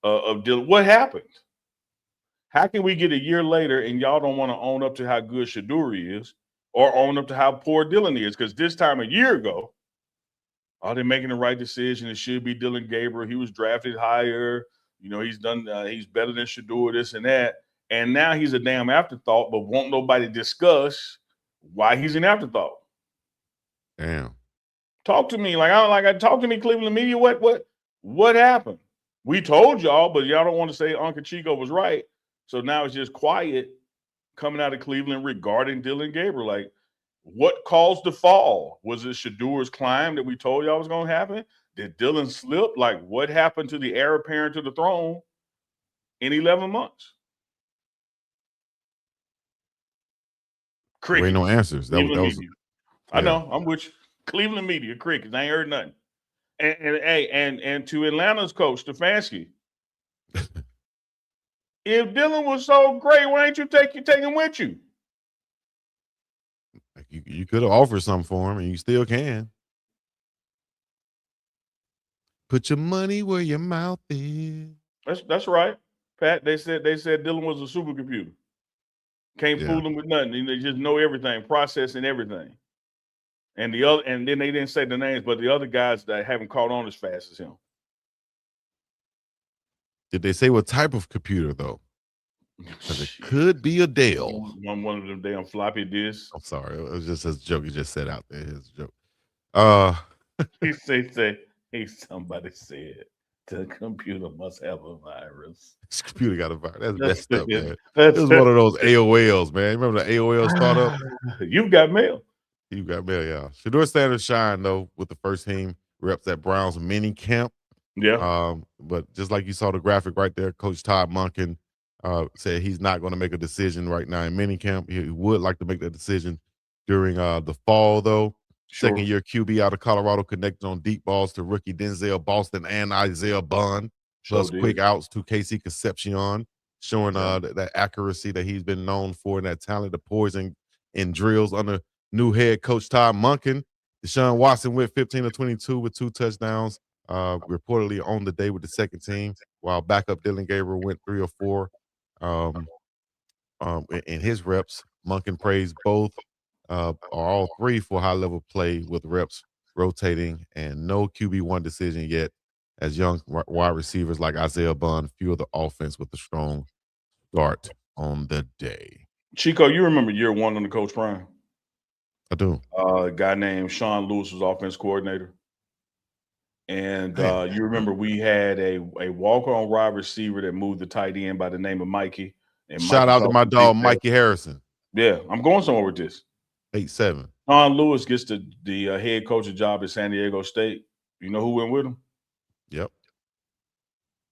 of Dillon. What happened? How can we get a year later and y'all don't want to own up to how good Shedeur is, or own up to how poor Dillon is? Because this time a year ago, they're making the right decision. It should be Dillon Gabriel. He was drafted higher. You know, he's done. He's better than Shedeur, this and that. And now he's a damn afterthought, but won't nobody discuss why he's an afterthought. Damn. Talk to me. Talk to me, Cleveland media. What happened? We told y'all, but y'all don't want to say Uncle Chico was right. So now it's just quiet coming out of Cleveland regarding Dillon Gabriel. Like, what caused the fall? Was it Shedeur's climb that we told y'all was going to happen? Did Dillon slip? Like, what happened to the heir apparent to the throne in 11 months? There ain't no answers. That was I know. I'm with you. Cleveland media, crickets. I ain't heard nothing. And to Atlanta's coach, Stefanski, if Dillon was so great, why ain't you take him with you? Like you could have offered something for him, and you still can. Put your money where your mouth is. That's right, Pat. They said Dillon was a supercomputer. Can't fool them with nothing. They just know everything, processing everything. And then they didn't say the names, but the other guys that haven't caught on as fast as him. Did they say what type of computer though? Because it could be a Dell. One of them damn floppy disks. I'm sorry, it was just a joke. He just said out there his joke. Somebody said the computer must have a virus. This computer got a virus. That's messed up, man. This was one of those AOLs, man. Remember the AOL startup? You've got mail. You got mail, yeah. Shedeur Sanders shine though with the first team reps at Browns mini camp. Yeah. But just like you saw the graphic right there, Coach Todd Monken said he's not going to make a decision right now in mini camp. He would like to make that decision during the fall, though. Sure. Second-year QB out of Colorado connected on deep balls to rookie Denzel Boston and Isaiah Bond, plus quick outs to Casey Concepcion, showing that accuracy that he's been known for and that talent, the poison in drills under new head coach Todd Monken. Deshaun Watson went 15 of 22 with 2 touchdowns, reportedly on the day with the second team, while backup Dillon Gabriel went 3 or 4 in his reps. Monken praised both or all 3 for high-level play with reps rotating and no QB1 decision yet, as young wide receivers like Isaiah Bond fuel the offense with a strong start. on the day. Chico, you remember year one on the Coach Prime? I do. A guy named Sean Lewis was offense coordinator. And you remember we had a walk-on wide receiver that moved the tight end by the name of Mikey. And Shout Mikey out to my talked dog, big Mikey Harrison. Yeah, I'm going somewhere with this. 8-7. Sean Lewis gets the head coaching job at San Diego State. You know who went with him? Yep.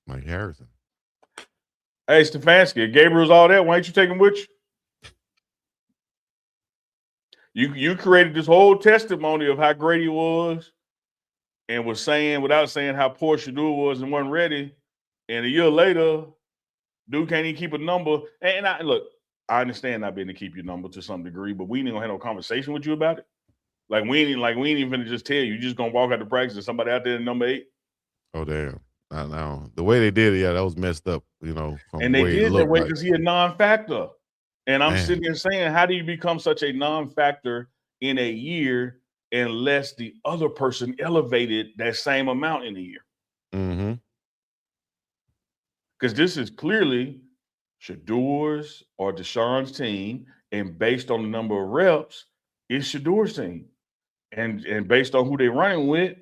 Mike Harrison. Hey, Stefanski, if Gabriel's all that, why ain't you take him with you? You created this whole testimony of how great he was and was saying, without saying how poor Shedeur was and wasn't ready. And a year later, dude can't even keep a number. And look, I understand not being to keep your number to some degree, but we ain't gonna have no conversation with you about it. Like we ain't even gonna just tell you. You just gonna walk out to practice and somebody out there in number 8. Oh damn! Now the way they did it, yeah, that was messed up. You know, from And they way did it that way like. because he a non-factor. And I'm Man. sitting here saying, how do you become such a non-factor in a year unless the other person elevated that same amount in a year? Mm-hmm. Because this is clearly Shedeur's or Deshaun's team, and based on the number of reps, it's Shedeur's team. And based on who they're running with,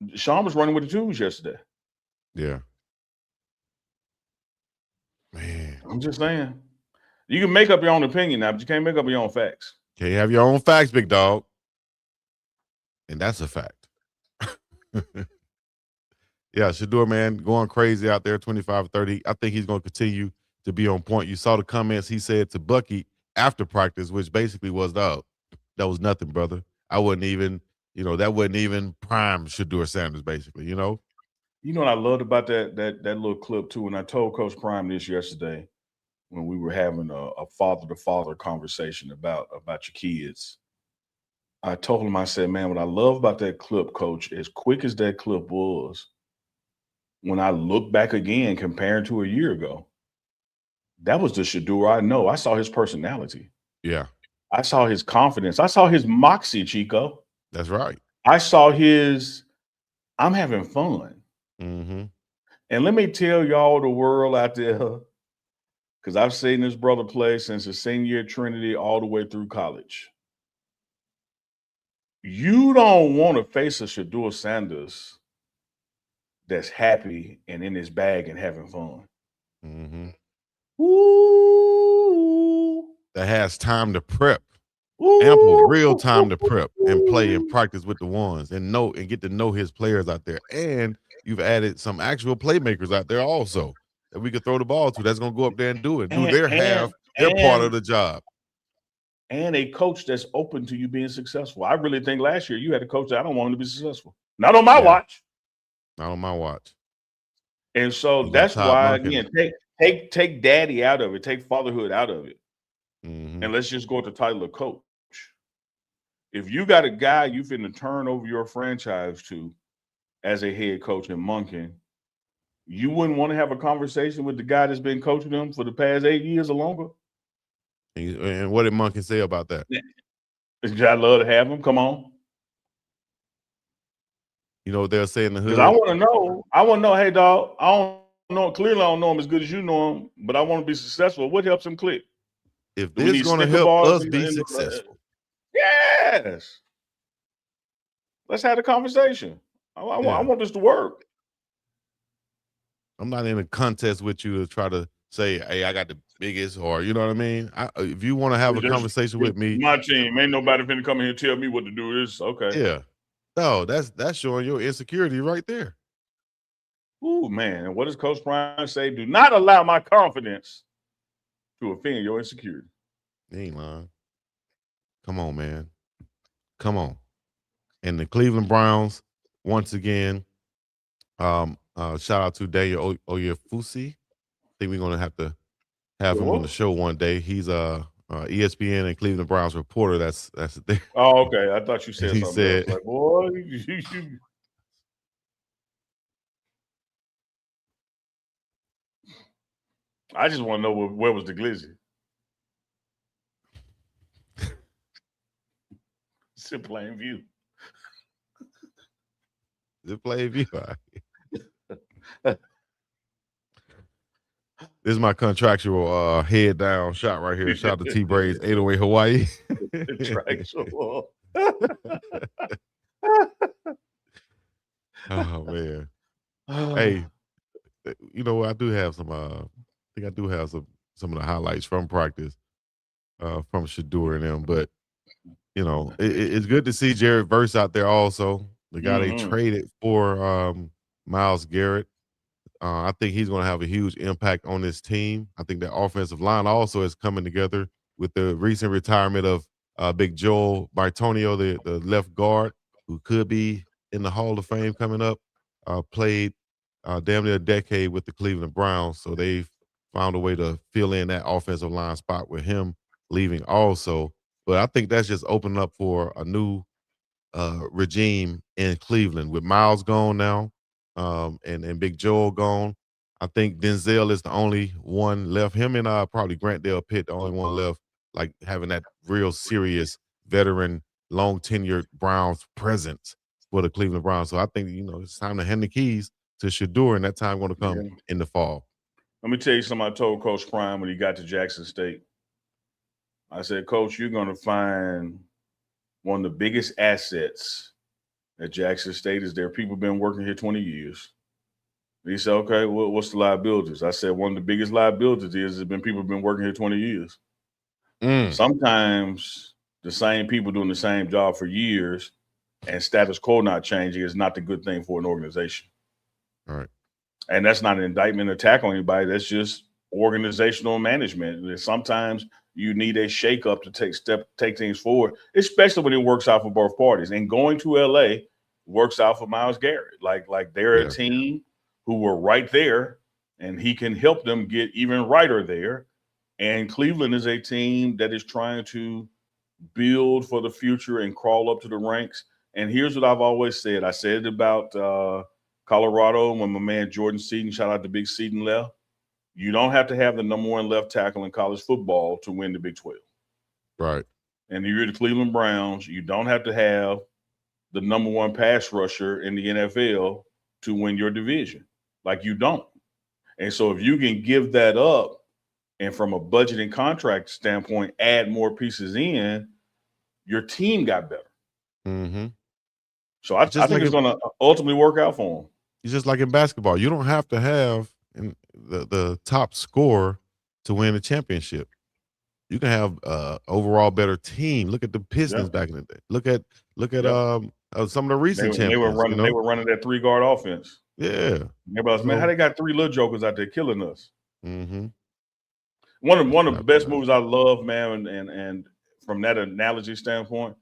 Deshaun was running with the twos yesterday. Yeah. Man. I'm just saying. You can make up your own opinion now, but you can't make up your own facts. Okay, you have your own facts, big dog. And that's a fact. Yeah, Shedeur, man, going crazy out there, 25-30. I think he's going to continue to be on point. You saw the comments he said to Bucky after practice, which basically was, that was nothing, brother. I wasn't even, that wasn't even prime Shedeur Sanders, basically, You know what I loved about that little clip, too? And I told Coach Prime this yesterday when we were having a father-to-father conversation about your kids. I told him, I said, man, what I love about that clip, Coach, as quick as that clip was, when I look back again compared to a year ago, that was the Shedeur I know. I saw his personality. Yeah. I saw his confidence. I saw his moxie, Chico. That's right. I saw his, I'm having fun. Mm-hmm. And let me tell y'all, the world out there, because I've seen this brother play since his senior year at Trinity all the way through college. You don't want to face a Shedeur Sanders that's happy and in his bag and having fun. Mm-hmm. Ooh. That has time to prep. Ooh. Ample real time to prep and play and practice with the ones and get to know his players out there. And you've added some actual playmakers out there also that we could throw the ball to. That's going to go up there and do it. Do their part of the job. And a coach that's open to you being successful. I really think last year you had a coach that I don't want him to be successful. Not on my watch. Not on my watch. And so that's why, again, take daddy out of it. Take fatherhood out of it. Mm-hmm. And let's just go with the title of coach. If you got a guy you finna turn over your franchise to as a head coach in Monken, you wouldn't want to have a conversation with the guy that's been coaching them for the past 8 years or longer? And what did Monken say about that? I'd love to have him. Come on. You know what they'll say in the hood? Because I want to know, hey, dog, I don't know. Clearly, I don't know him as good as you know him, but I want to be successful. What helps him click? If this is going to help us be successful. Yes. Let's have a conversation. I want this to work. I'm not in a contest with you to try to say, hey, I got the biggest, or you know what I mean? If you want to have a conversation with me. My team, ain't nobody finna come in here and tell me what to do. This okay. Yeah. No, that's showing your insecurity right there. Ooh, man. And what does Coach Prime say? Do not allow my confidence to offend your insecurity. He ain't lying. Come on, man. Come on. And the Cleveland Browns, once again, shout out to Daniel Oyefusi. I think we're gonna have to have him on the show one day. He's ESPN and Cleveland Browns reporter. That's there. Oh, okay. I thought you said he something said, else. Like, boy, I just want to know where was the glizzy. It's in plain view. It's in plain view. This is my contractual head down shot right here. Shout out to T Braids, 808 Hawaii. Contractual. Oh man. Hey, you know what? I do have some I think I do have some of the highlights from practice from Shedeur and them, but you know, it's good to see Jared Verse out there also. The guy they traded for Myles Garrett. I think he's going to have a huge impact on this team. I think the offensive line also is coming together with the recent retirement of Big Joel Bartonio, the left guard, who could be in the Hall of Fame coming up. Played damn near a decade with the Cleveland Browns, so they've found a way to fill in that offensive line spot with him leaving also. But I think that's just opening up for a new regime in Cleveland with Miles gone now, and Big Joel gone. I think Denzel is the only one left. Him and probably Grant Dale Pitt, the only one left, like having that real serious veteran, long tenured Browns presence for the Cleveland Browns. So I think it's time to hand the keys to Shedeur, and that time going to come in the fall. Let me tell you something I told Coach Prime when he got to Jackson State. I said, Coach, you're going to find one of the biggest assets at Jackson State is there people been working here 20 years. He said, okay, well, what's the liabilities? I said, one of the biggest liabilities is there's been people been working here 20 years. Sometimes the same people doing the same job for years and status quo not changing is not the good thing for an organization. All right. And that's not an indictment or attack on anybody. That's just organizational management. Sometimes you need a shakeup to take things forward, especially when it works out for both parties. And going to LA works out for Myles Garrett. Like they're a team who were right there, and he can help them get even righter there. And Cleveland is a team that is trying to build for the future and crawl up to the ranks. And here's what I've always said. I said it about Colorado when my man Jordan Seaton, shout out to Big Seaton, left. You don't have to have the number one left tackle in college football to win the Big 12. Right. And if you're the Cleveland Browns, you don't have to have the number one pass rusher in the NFL to win your division. Like, you don't. And so if you can give that up and from a budget and contract standpoint, add more pieces in, your team got better. Mm-hmm. So I think it's going to ultimately work out for them. It's just like in basketball. You don't have to have the top scorer to win a championship. You can have overall better team. Look at the Pistons back in the day. Look at some of the recent champions. They were running that 3-guard offense. Yeah. Everybody's, man, how they got 3 little jokers out there killing us? Mm-hmm. One of the best movies I love, man, and from that analogy standpoint,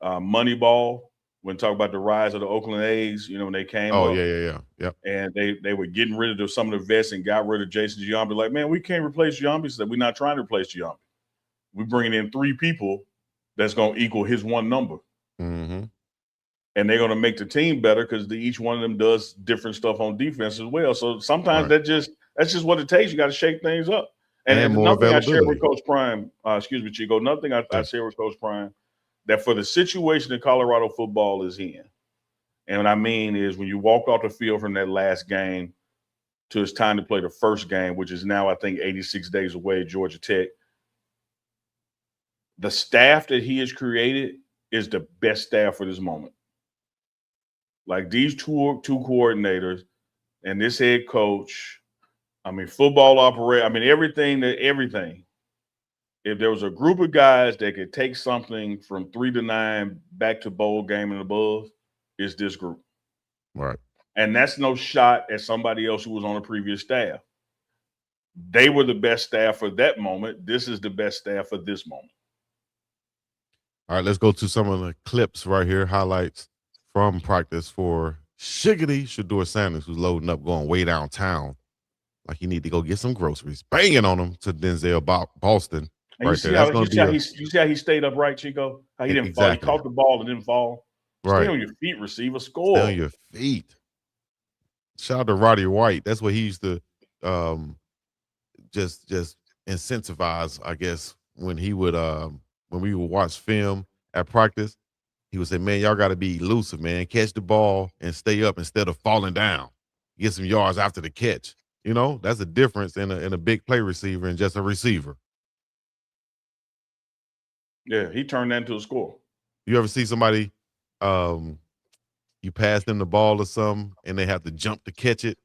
Moneyball. When talk about the rise of the Oakland A's, when they came up. Yeah. And they were getting rid of some of the vets and got rid of Jason Giambi. Like, man, we can't replace Giambi. He said, we're not trying to replace Giambi. We're bringing in 3 people that's going to equal his one number. Mm-hmm. And they're going to make the team better because each one of them does different stuff on defense as well. So sometimes that's just what it takes. You got to shake things up. And more another thing I shared with availability. Coach Prime, excuse me, Chico, another thing I shared with Coach Prime, that for the situation that Colorado football is in, and what I mean is when you walk off the field from that last game to it's time to play the first game, which is now, I think, 86 days away at Georgia Tech, the staff that he has created is the best staff for this moment. Like these two coordinators and this head coach, football operator, everything. If there was a group of guys that could take something from 3 to 9 back to bowl game and above, it's this group. Right. And that's no shot at somebody else who was on the previous staff. They were the best staff for that moment. This is the best staff for this moment. All right, let's go to some of the clips right here, highlights from practice for Shedeur Sanders, who's loading up, going way downtown. Like he need to go get some groceries. Banging on him to Denzel Boston. And right you there. See how he stayed upright, Chico? How he didn't fall. He caught the ball and didn't fall. Right. Stay on your feet, receiver. Score. Stay on your feet. Shout out to Roddy White. That's what he used to just incentivize, I guess, when he would when we would watch film at practice. He would say, man, y'all got to be elusive, man. Catch the ball and stay up instead of falling down. Get some yards after the catch. You know, that's a difference in a big play receiver and just a receiver. Yeah, he turned that into a score. You ever see somebody, you pass them the ball or something, and they have to jump to catch it,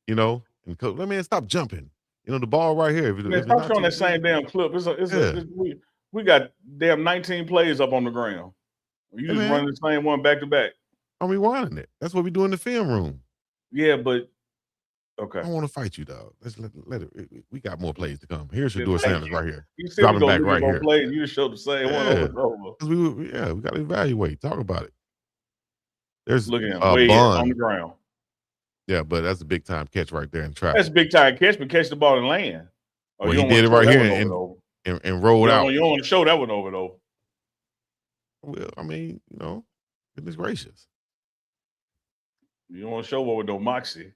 you know? And coach, man, stop jumping. You know, the ball right here. If Man, it's stop not showing too that same damn clip. yeah. We got damn 19 plays up on the ground. You Hey, just man, running the same one back to back. I'm rewinding it. That's what we do in the film room. Yeah, but okay. I don't want to fight you, dog. Let's let it. We got more plays to come. Here's Yeah, Shedeur thank Sanders you. right here. You said we Dropping go back look right at more here. plays. You just showed the same one over and over. 'Cause we got to evaluate. Talk about it. There's Look at him, a way on the Bun. ground. Yeah, but that's a big time catch right there in traffic. That's a big time catch, but catch the ball and land. Well, he did it right here and rolled out. You don't want to show that one over though. Well, I mean, you know, goodness gracious. You don't want to show what with no moxie.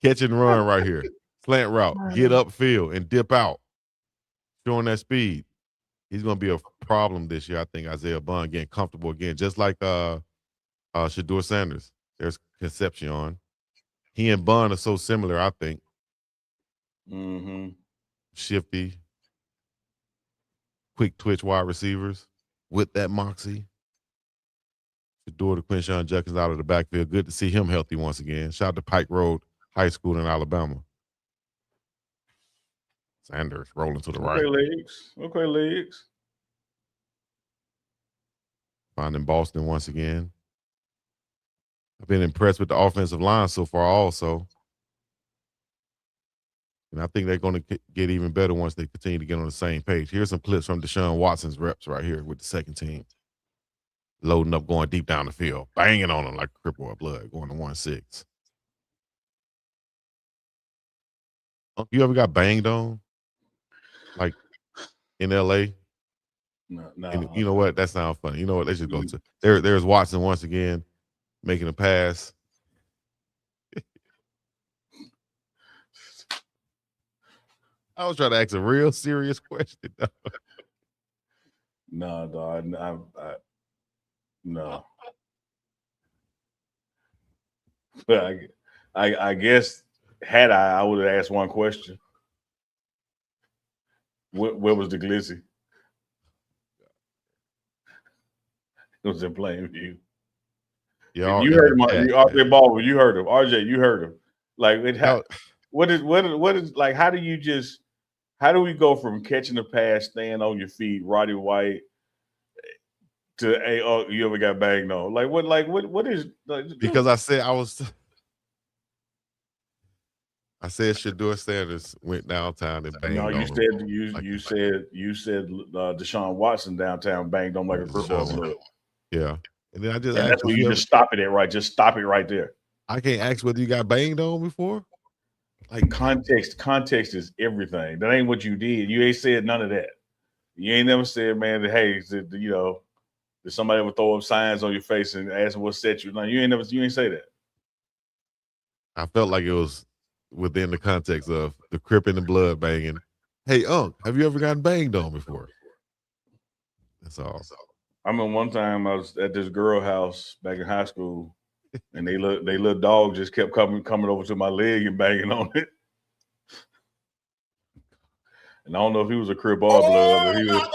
Catch and run right here. Slant route. Get upfield and dip out. Showing that speed. He's going to be a problem this year. I think Isaiah Bun getting comfortable again, just like Shedeur Sanders. There's Concepcion. He and Bun are so similar, I think. Mm-hmm. Shifty. Quick twitch wide receivers with that moxie. Shedeur to Quinshawn Judkins out of the backfield. Good to see him healthy once again. Shout out to Pike Road High School in Alabama. Sanders rolling to the right. Okay, legs. Finding Boston once again. I've been impressed with the offensive line so far also. And I think they're going to get even better once they continue to get on the same page. Here's some clips from Deshaun Watson's reps right here with the second team. Loading up, going deep down the field. Banging on them like a cripple of blood, going to 1-6. You ever got banged on? Like in L.A.? No. And you know what? That sounds funny. You know what? Let's just go to there's Watson once again making a pass. I was trying to ask a real serious question. No, dog. No. But I guess had I would have asked one question. Where was the glizzy? It was in plain view. Yeah, you heard him. RJ Baldwin. You heard him. RJ, you heard him. Like what is like? How do we go from catching the pass, staying on your feet, Roddy White, to you ever got banged on? Like what is? Like, because I said Shedeur Sanders went downtown and banged. No, you said Deshaun Watson downtown banged on like a grip on blood. Yeah, and then I just that's where you just stop it at right. Just stop it right there. I can't ask whether you got banged on before. Like context is everything. That ain't what you did. You ain't said none of that. You ain't never said, man, that, hey, did somebody ever throw up signs on your face and ask what set you? No, you ain't say that. I felt like it was within the context of the Crip and the blood banging. Hey, Unc, have you ever gotten banged on before? That's all. I remember one time I was at this girl house back in high school, and they little dog just kept coming over to my leg and banging on it. And I don't know if he was a Crip or blood, but he was.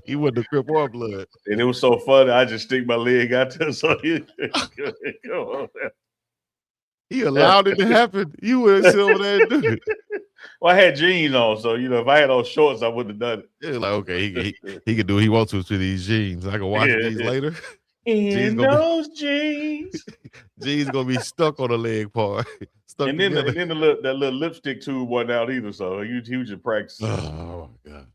He wasn't a Crip or blood. And it was so funny. I just stick my leg out there so he go on there. He allowed it to happen. You would have sit over there and do it. Well, I had jeans on, so if I had those shorts, I wouldn't have done it. It was like, okay, he can do what he wants to these jeans. I can watch these later. In those jeans. Jeans gonna be stuck on the leg part. And then that little lipstick tube wasn't out either, so he was just practicing. Oh my god!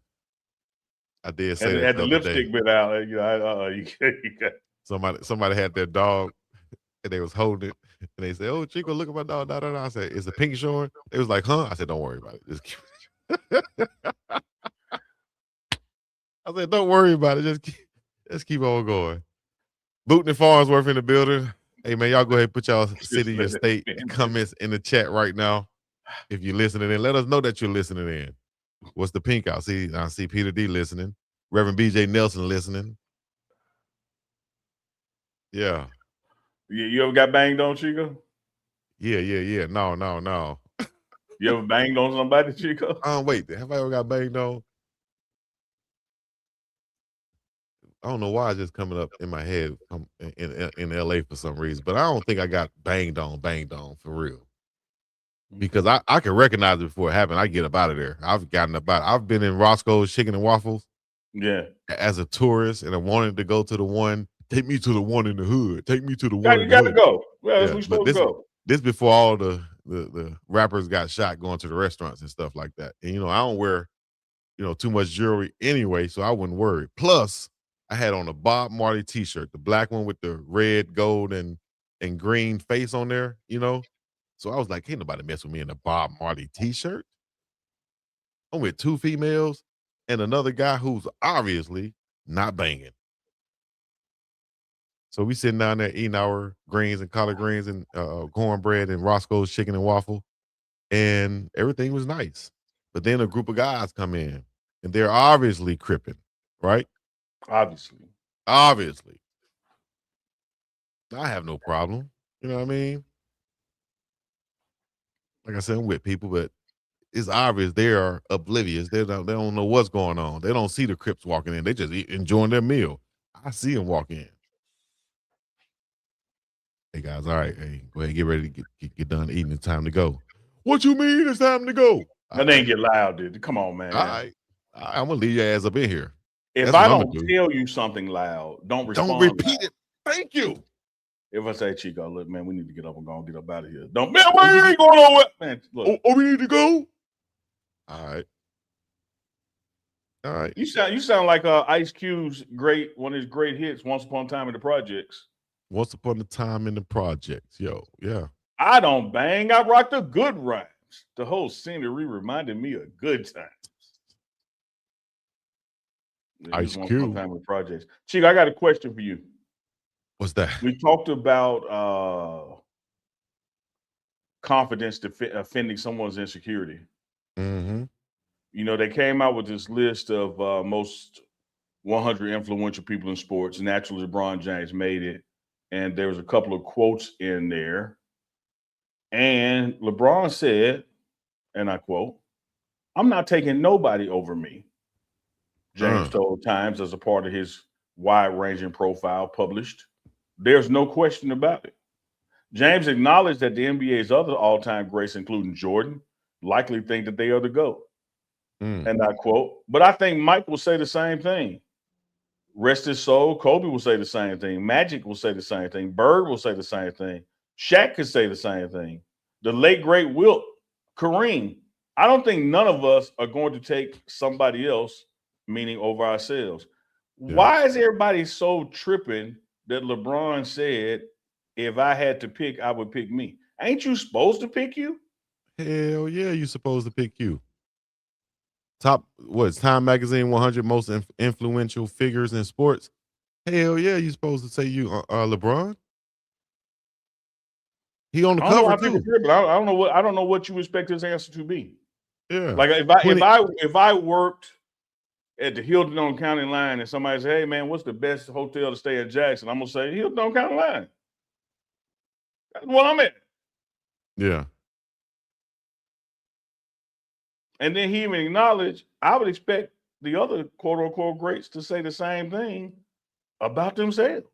I did say that. Had the lipstick been out, you got somebody had their dog and they was holding it. And they said, "Oh, Chico, look at my dog." I said, "Is the pink showing?" It was like, "Huh?" I said, "Don't worry about it. Just keep." I said, "Don't worry about it. Just keep on going." Booten and Farnsworth in the building. Hey man, y'all go ahead and put y'all city and state comments in the chat right now. If you're listening in, let us know that you're listening in. What's the pink out? I see Peter D listening. Reverend BJ Nelson listening. Yeah. You ever got banged on, Chico? Yeah. No. You ever banged on somebody, Chico? Wait, have I ever got banged on? I don't know why it's just coming up in my head in LA for some reason, but I don't think I got banged on for real. Because I can recognize it before it happened. I get up out of there. I've been in Roscoe's Chicken and Waffles. Yeah. As a tourist, and I wanted to go to the one. Take me to the one in the hood. Take me to the one. You got to go. Well, that's Yeah, we but supposed to go. this before all the rappers got shot going to the restaurants and stuff like that. And I don't wear too much jewelry anyway, so I wasn't worried. Plus, I had on a Bob Marley T-shirt, the black one with the red, gold, and green face on there. So I was like, "Ain't nobody mess with me in a Bob Marley T-shirt." I'm with two females and another guy who's obviously not banging. So we sitting down there eating our greens and collard greens and cornbread and Roscoe's Chicken and Waffle, and everything was nice. But then a group of guys come in, and they're obviously cripping, right? Obviously. I have no problem. You know what I mean? Like I said, I'm with people, but it's obvious they are oblivious. They don't know what's going on. They don't see the Crips walking in. They just enjoying their meal. I see them walk in. Hey guys, all right. Hey, go ahead, get ready to get done eating. It's time to go. What you mean it's time to go? That ain't get loud, dude. Come on, man. All right. I'm gonna leave your ass up in here. If I don't tell you something loud, don't respond. Don't repeat it. Thank you. If I say, Chico, look, man, we need to get up and go and get up out of here. Don't, man, we ain't going nowhere. Man, look. Oh, we need to go? All right. You sound like Ice Cube's one of his great hits, Once Upon a Time in the Projects. Once Upon a Time in the Projects. Yo, yeah. I don't bang. I rock the good rhymes. The whole scenery reminded me of good times. Ice Cube. Time in the Projects. Chico, I got a question for you. What's that? We talked about confidence offending someone's insecurity. Mm-hmm. They came out with this list of most 100 influential people in sports. Naturally, LeBron James made it. And there was a couple of quotes in there. And LeBron said, and I quote, "I'm not taking nobody over me." James told Times as a part of his wide-ranging profile published. There's no question about it. James acknowledged that the NBA's other all-time greats, including Jordan, likely think that they are the GOAT. And I quote, "But I think Mike will say the same thing. Rest his soul, Kobe will say the same thing. Magic will say the same thing. Bird will say the same thing. Shaq could say the same thing. The late, great Wilt, Kareem. I don't think none of us are going to take somebody else, meaning over ourselves." Yeah. Why is everybody so tripping that LeBron said, if I had to pick, I would pick me? Ain't you supposed to pick you? Hell yeah, you're supposed to pick you. Top, Time Magazine 100 most influential figures in sports? Hell yeah, you're supposed to say you, LeBron. He on the cover too. I don't know what you expect his answer to be. Yeah, like if I worked at the Hilton on County Line and somebody say, "Hey man, what's the best hotel to stay in Jackson?" I'm gonna say Hilton on County Line. That's what I'm at. Yeah. And then he even acknowledged, I would expect the other quote unquote greats to say the same thing about themselves.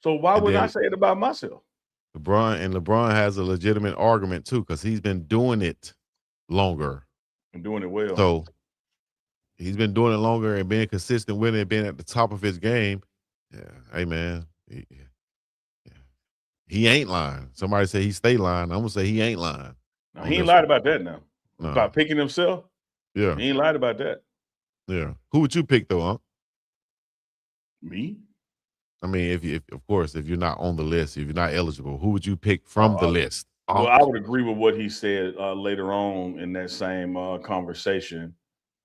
So why would I say it about myself? LeBron has a legitimate argument too, because he's been doing it longer and doing it well. So he's been doing it longer and being consistent with it, being at the top of his game. Yeah, hey man, he ain't lying. Somebody say he stay lying. I'm gonna say he ain't lying. No, he ain't lied about that now. No. About picking himself. Yeah, he ain't lied about that. Yeah, who would you pick though, huh? Me? I mean, if you're not on the list, if you're not eligible, who would you pick from the list? Well, I would agree with what he said later on in that same conversation.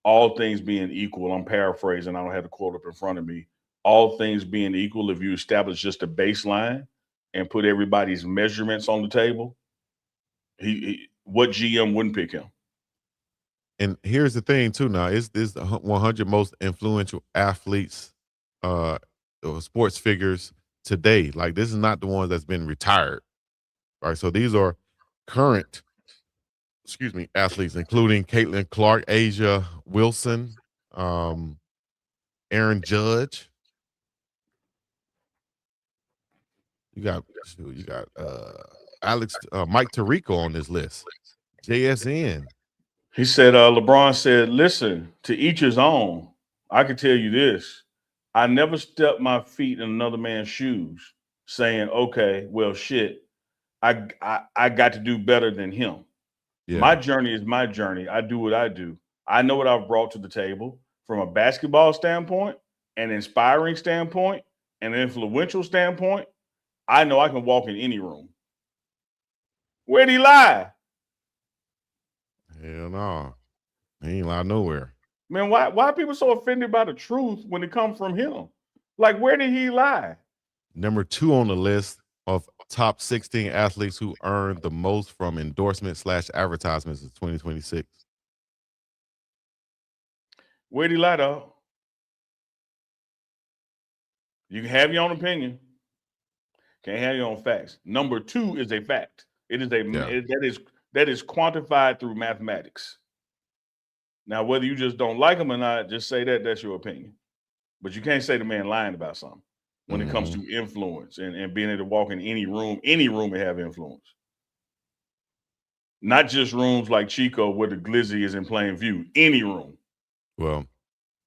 All things being equal, I'm paraphrasing. I don't have the quote up in front of me. All things being equal, if you establish just a baseline and put everybody's measurements on the table, what GM wouldn't pick him? And here's the thing too. Now, is this the 100 most influential athletes, sports figures today. Like, this is not the ones that's been retired. Right. So these are current, athletes, including Caitlin Clark, Asia Wilson, Aaron Judge. You got Alex Mike Tirico on this list. JSN. He said, LeBron said, listen, to each his own. I can tell you this. I never stepped my feet in another man's shoes saying, okay, well, shit, I got to do better than him. Yeah. My journey is my journey. I do what I do. I know what I've brought to the table from a basketball standpoint, an inspiring standpoint, an influential standpoint. I know I can walk in any room. Where'd he lie? Hell no. He ain't lied nowhere. Man, why are people so offended by the truth when it comes from him? Like, where did he lie? Number 2 on the list of top 16 athletes who earned the most from endorsement/advertisements in 2026. Where'd he lie, though? You can have your own opinion. Can't have your own facts. Number 2 is a fact. It is that is quantified through mathematics. Now, whether you just don't like him or not, just say that's your opinion. But you can't say the man lying about something when it comes to influence and being able to walk in any room and have influence. Not just rooms like Chico where the glizzy is in plain view. Any room. Well,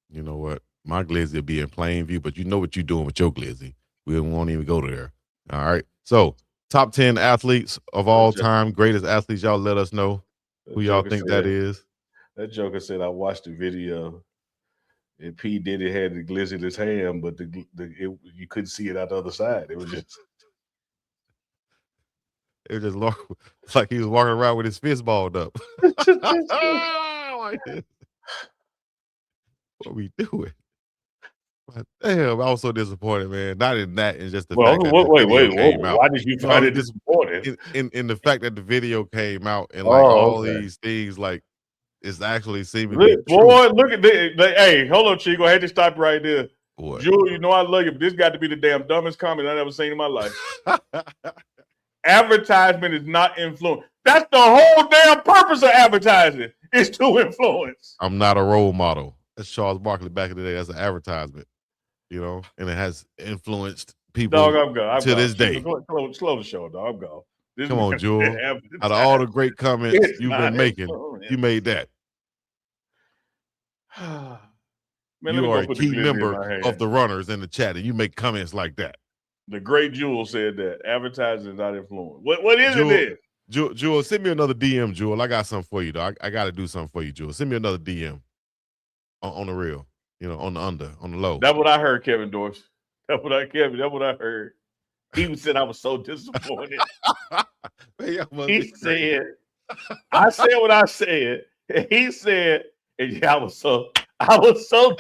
you know what? My glizzy will be in plain view, but you know what you're doing with your glizzy. We won't even go there. All right. So, top 10 athletes of all time, greatest athletes. Y'all let us know who y'all think that is. That joker said, I watched the video and P. Diddy had the glizzy in his hand, but you couldn't see it out the other side. It was just like he was walking around with his fist balled up. Like this. What we doing? But damn, I was so disappointed, man. Not in that, and just the fact that the video came out. Why did you find it disappointing? In the fact that the video came out and like all these things, like it's actually seeming to be boy, look at this. Hey, hold on, Chico. I had to stop right there. Boy. Jewel, you know I love you, but this got to be the damn dumbest comment I've ever seen in my life. Advertisement is not influence. That's the whole damn purpose of advertising is to influence. I'm not a role model. That's Charles Barkley back in the day. That's an advertisement, you know, and it has influenced people to this day. Slow the show, dog. I'm gone. Come on, Jewel. Out of all the great comments you've been making, you made that. Man, you are a key member of the runners in the chat, and you make comments like that. The great Jewel said that advertising is not influence. What is it? Jewel, send me another DM, Jewel. I got something for you, dog. I got to do something for you, Jewel. Send me another DM on the real, you know, on the low. That's what I heard, Kevin Dorse. That's what I heard. He said I was so disappointed. He said, I said what I said. And he said, and yeah, I was so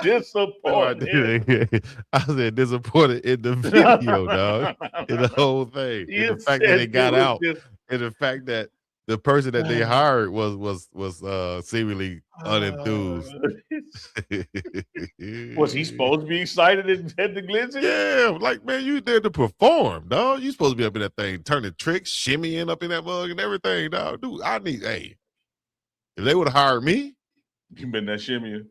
disappointed. I said disappointed in the video, dog. In the whole thing. In the fact that it got out. And the fact that the person that they hired was seemingly unenthused. Was he supposed to be excited at the glizzy? Yeah, like, man, you there to perform, dog. You supposed to be up in that thing, turning tricks, shimmying up in that mug and everything, dog. Dude, if they would have hired me. You been that shimmying.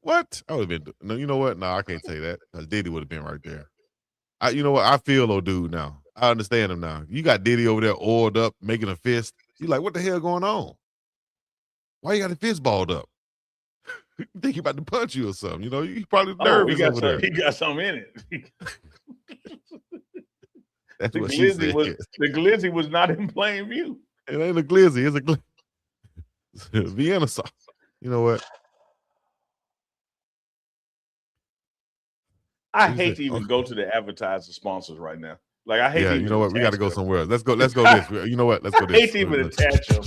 What? I would have been. No, you know what? No, I can't say that because Diddy would have been right there. You know what? I feel old dude now. I understand him now. You got Diddy over there oiled up, making a fist. You like, what the hell going on? Why you got the fist balled up? You think he about to punch you or something? You know, you probably nervous over there. He got something in it. That's what she said. The glizzy was not in plain view. It ain't a glizzy. It's a Vienna sauce. You know what? I hate to even go to the advertiser sponsors right now. Like I hate. Yeah, you know what? We got to go somewhere else. Let's go this. You know what? Let's go this. I hate to even attach them.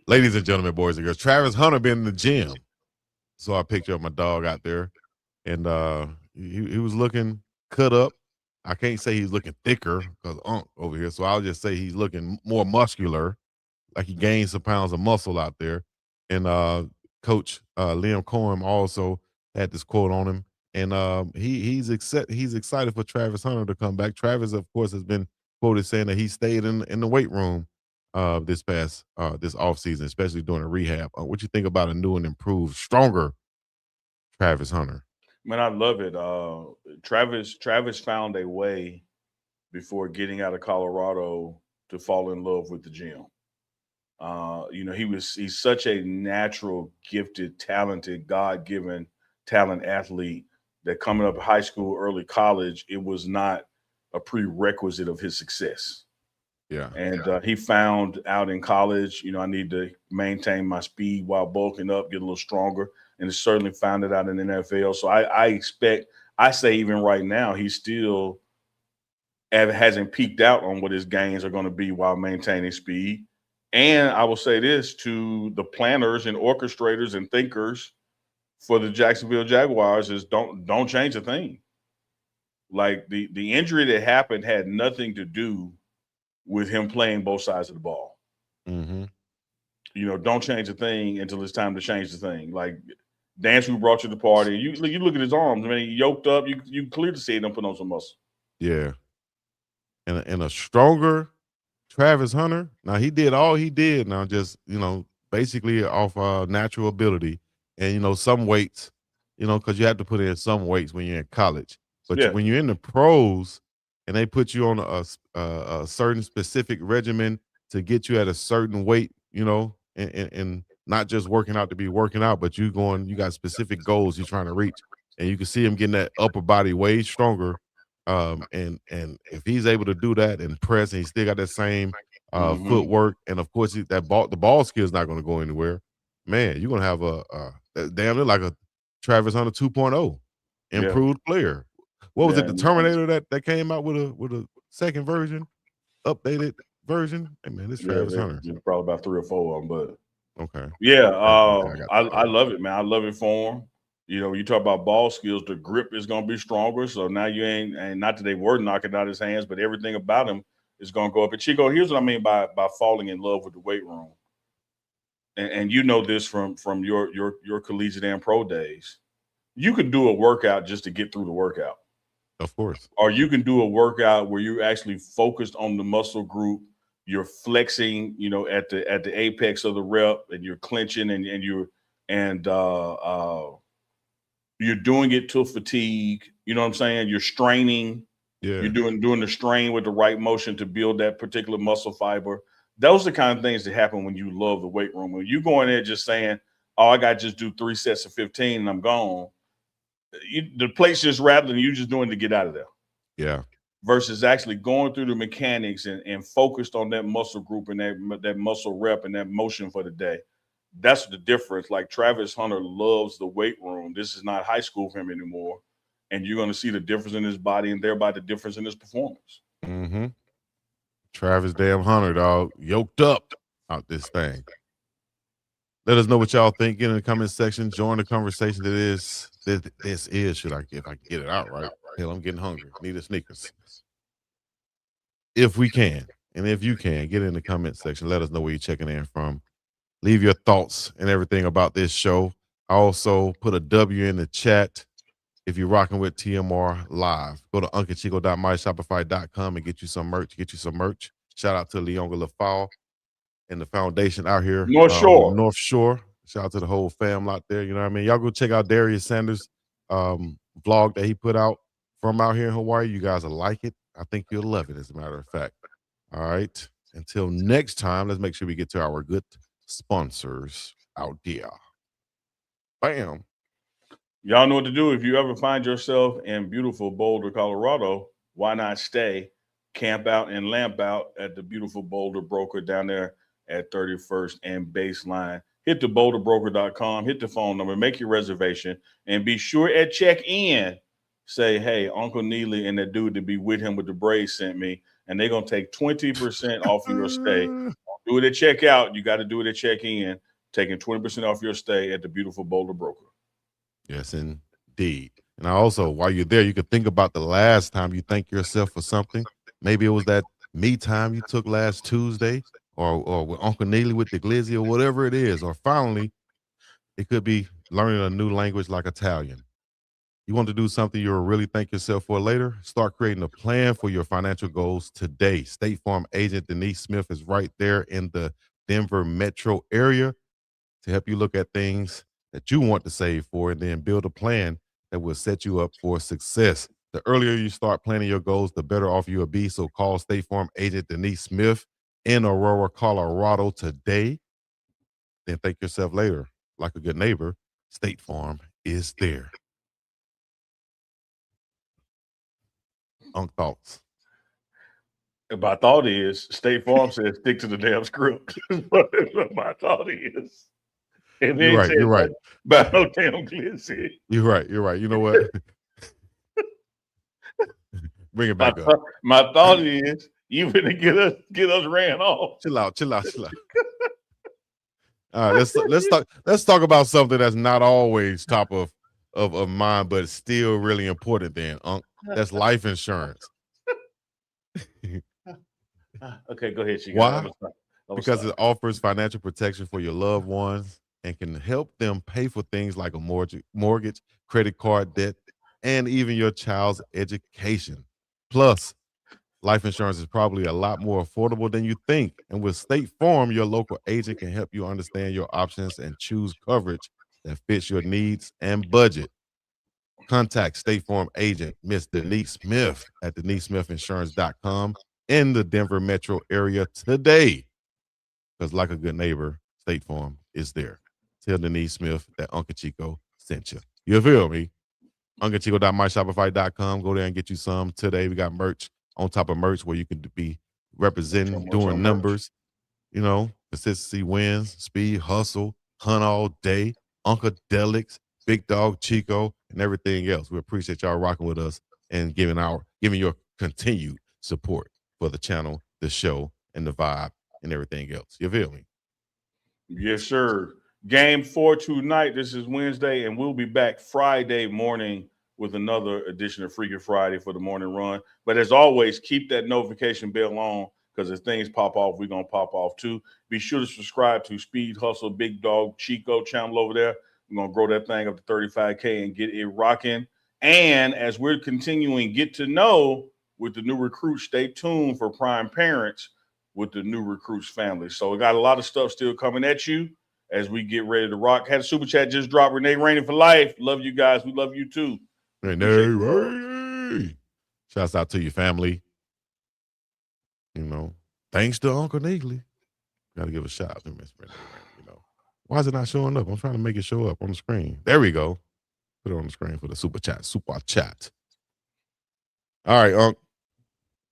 Ladies and gentlemen, boys and girls, Travis Hunter been in the gym. So I picked up my dog out there, and he was looking cut up. I can't say he's looking thicker because over here. So I'll just say he's looking more muscular, like he gained some pounds of muscle out there. And Coach Liam Cohen also had this quote on him. And he's excited for Travis Hunter to come back. Travis, of course, has been quoted saying that he stayed in the weight room this offseason, especially during the rehab. What you think about a new and improved, stronger Travis Hunter? Man, I love it. Travis found a way before getting out of Colorado to fall in love with the gym. He's such a natural, gifted, talented, God given talent athlete that coming up high school, early college, it was not a prerequisite of his success. Yeah. And he found out in college, I need to maintain my speed while bulking up, get a little stronger. And he certainly found it out in the NFL. So I say even right now, he still hasn't peaked out on what his gains are going to be while maintaining speed. And I will say this to the planners and orchestrators and thinkers for the Jacksonville Jaguars is don't change a thing. Like the injury that happened had nothing to do with him playing both sides of the ball. Mm-hmm. Don't change a thing until it's time to change the thing. Like Dance, who brought you to the party, you look at his arms. I mean, he yoked up. You clearly see him put on some muscle. Yeah. And a stronger Travis Hunter. Now he did all he did. Now just basically off natural ability, and some weights, because you have to put in some weights when you're in college. But Yeah. when you're in the pros, and they put you on a certain specific regimen to get you at a certain weight, and not just working out to be working out, but you got specific goals you're trying to reach, and you can see him getting that upper body way stronger. And if he's able to do that and press, and he still got that same footwork, and of course the ball skill is not going to go anywhere. Man, you're gonna have a damn near like a Travis Hunter 2.0 improved player. What was it? The Terminator that came out with a second version, updated version. Hey man, this Travis Hunter. Probably about 3 or 4 of them, but okay. Yeah, I love it, man. I love it for him. You talk about ball skills, the grip is going to be stronger. So now you and not that they were knocking out his hands, but everything about him is going to go up. And Chico, here's what I mean by falling in love with the weight room. And you know this from your collegiate and pro days. You can do a workout just to get through the workout. Of course. Or you can do a workout where you're actually focused on the muscle group. You're flexing, at the apex of the rep, and you're clenching, and you're doing it till fatigue. You know what I'm saying? You're straining. Yeah. You're doing the strain with the right motion to build that particular muscle fiber. Those are the kind of things that happen when you love the weight room. When you go in there just saying, "Oh, I got to just do 3 sets of 15 and I'm gone," the plate's just rattling. You just doing it to get out of there. Yeah. Versus actually going through the mechanics and focused on that muscle group and that muscle rep and that motion for the day. That's the difference. Like Travis Hunter loves the weight room. This is not high school for him anymore. And you're going to see the difference in his body and thereby the difference in his performance. Mm-hmm. Travis damn Hunter, dog, yoked up out this thing. Let us know what y'all think. Get in the comment section. Join the conversation. This is, if I can get it out right. Hell, I'm getting hungry. Need a Snickers. If we can, and if you can, get in the comment section. Let us know where you're checking in from. Leave your thoughts and everything about this show. I also put a W in the chat if you're rocking with TMR Live. Go to unclechico.myshopify.com and get you some merch. Shout out to Leonga Lafau and the foundation out here. North Shore. Shout out to the whole fam out there. You know what I mean? Y'all go check out Darius Sanders' vlog that he put out from out here in Hawaii. You guys will like it. I think you'll love it, as a matter of fact. All right. Until next time, let's make sure we get to our good sponsors out there. Bam. Y'all know what to do. If you ever find yourself in beautiful Boulder, Colorado, why not stay, camp out, and lamp out at the beautiful Boulder Broker down there at 31st and Baseline. Hit the boulderbroker.com, hit the phone number, make your reservation, and be sure at check-in, say, "Hey, Uncle Neely and that dude to be with him with the braids sent me," and they're going to take 20% off of your stay. Do it at checkout. You got to do it at check-in, taking 20% off your stay at the beautiful Boulder Broker. Yes, indeed. And also, while you're there, you could think about the last time you thank yourself for something. Maybe it was that me time you took last Tuesday, or with Uncle Neely with the glizzy, or whatever it is. Or finally, it could be learning a new language like Italian. You want to do something you'll really thank yourself for later? Start creating a plan for your financial goals today. State Farm agent Denise Smith is right there in the Denver metro area to help you look at things that you want to save for and then build a plan that will set you up for success. The earlier you start planning your goals, the better off you will be. So call State Farm agent Denise Smith in Aurora, Colorado today. Then thank yourself later. Like a good neighbor, State Farm is there. Thoughts? My thought is State Farm says stick to the damn script. My thought is. And You're right. You're right. About no damn glizzy. You're right. You're right. You know what? Bring it back up. My thought is you finna get us ran off. Chill out. Chill out. Chill out. All right. Let's talk about something that's not always top of mind, but still really important. Then, that's life insurance. Okay, go ahead. Why? Because it offers financial protection for your loved ones and can help them pay for things like a mortgage, credit card debt, and even your child's education. Plus, life insurance is probably a lot more affordable than you think. And with State Farm, your local agent can help you understand your options and choose coverage that fits your needs and budget. Contact State Farm agent Miss Denise Smith at denisesmithinsurance.com in the Denver metro area today. Because like a good neighbor, State Farm is there. Tell Denise Smith that Uncle Chico sent you. You feel me? UncleChico.myshopify.com. Go there and get you some today. We got merch on top of merch where you can be representing, doing numbers. You know, consistency wins, speed, hustle, hunt all day, Uncadelics, Big Dog Chico, and everything else. We appreciate y'all rocking with us and giving your continued support for the channel, the show, and the vibe, and everything else. You feel me? Yes, sir. Game 4 tonight. This is Wednesday, and we'll be back Friday morning with another edition of Freaking Friday for the morning run. But as always, keep that notification bell on because as things pop off, we're going to pop off too. Be sure to subscribe to Speed Hustle Big Dog Chico channel over there. We're going to grow that thing up to 35K and get it rocking. And as we're continuing get to know with the new recruits, stay tuned for Prime Parents with the new recruits family. So we got a lot of stuff still coming at you as we get ready to rock. Had a super chat just dropped. Renee Rainey for life. Love you guys. We love you too. Renee. Shouts out to your family. You know, thanks to Uncle Neely. Got to give a shout out to Miss Renee. You know, why is it not showing up? I'm trying to make it show up on the screen. There we go. Put it on the screen for the super chat. Super chat. All right, Unc.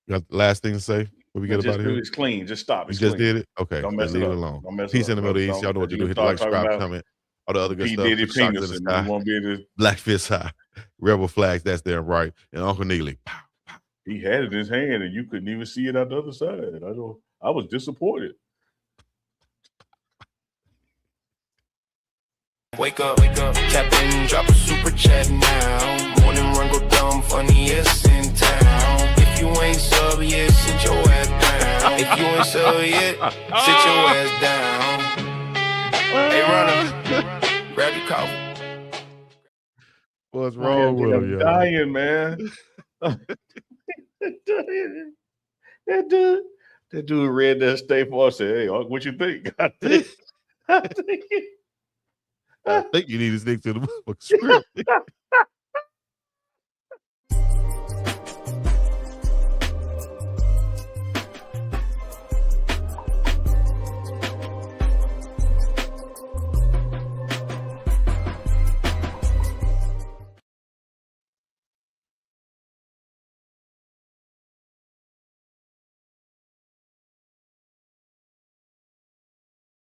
Got the last thing to say? What we get about here? It's clean. Just stop. You just did it? Okay. Don't mess leave it it alone. Don't Peace in the Middle East. Y'all know what to do. Hit the like, subscribe, comment, all the other good stuff. Diddy penis and you won't be able to... Black fist high. Rebel flags, that's there, right. And Uncle Neely. Pow, pow. He had it in his hand and you couldn't even see it on the other side. I was disappointed. Wake up, tap in, drop a super chat now. Morning run, go dumb, funniest in town. If you ain't sub yet, sit your ass down. If you ain't sub yet, sit your ass down. Hey, runner, grab your coffee. What's wrong with him, yo? Dying, man. That dude read that State Farm said, "Hey, what you think?" I think you need to stick to the script.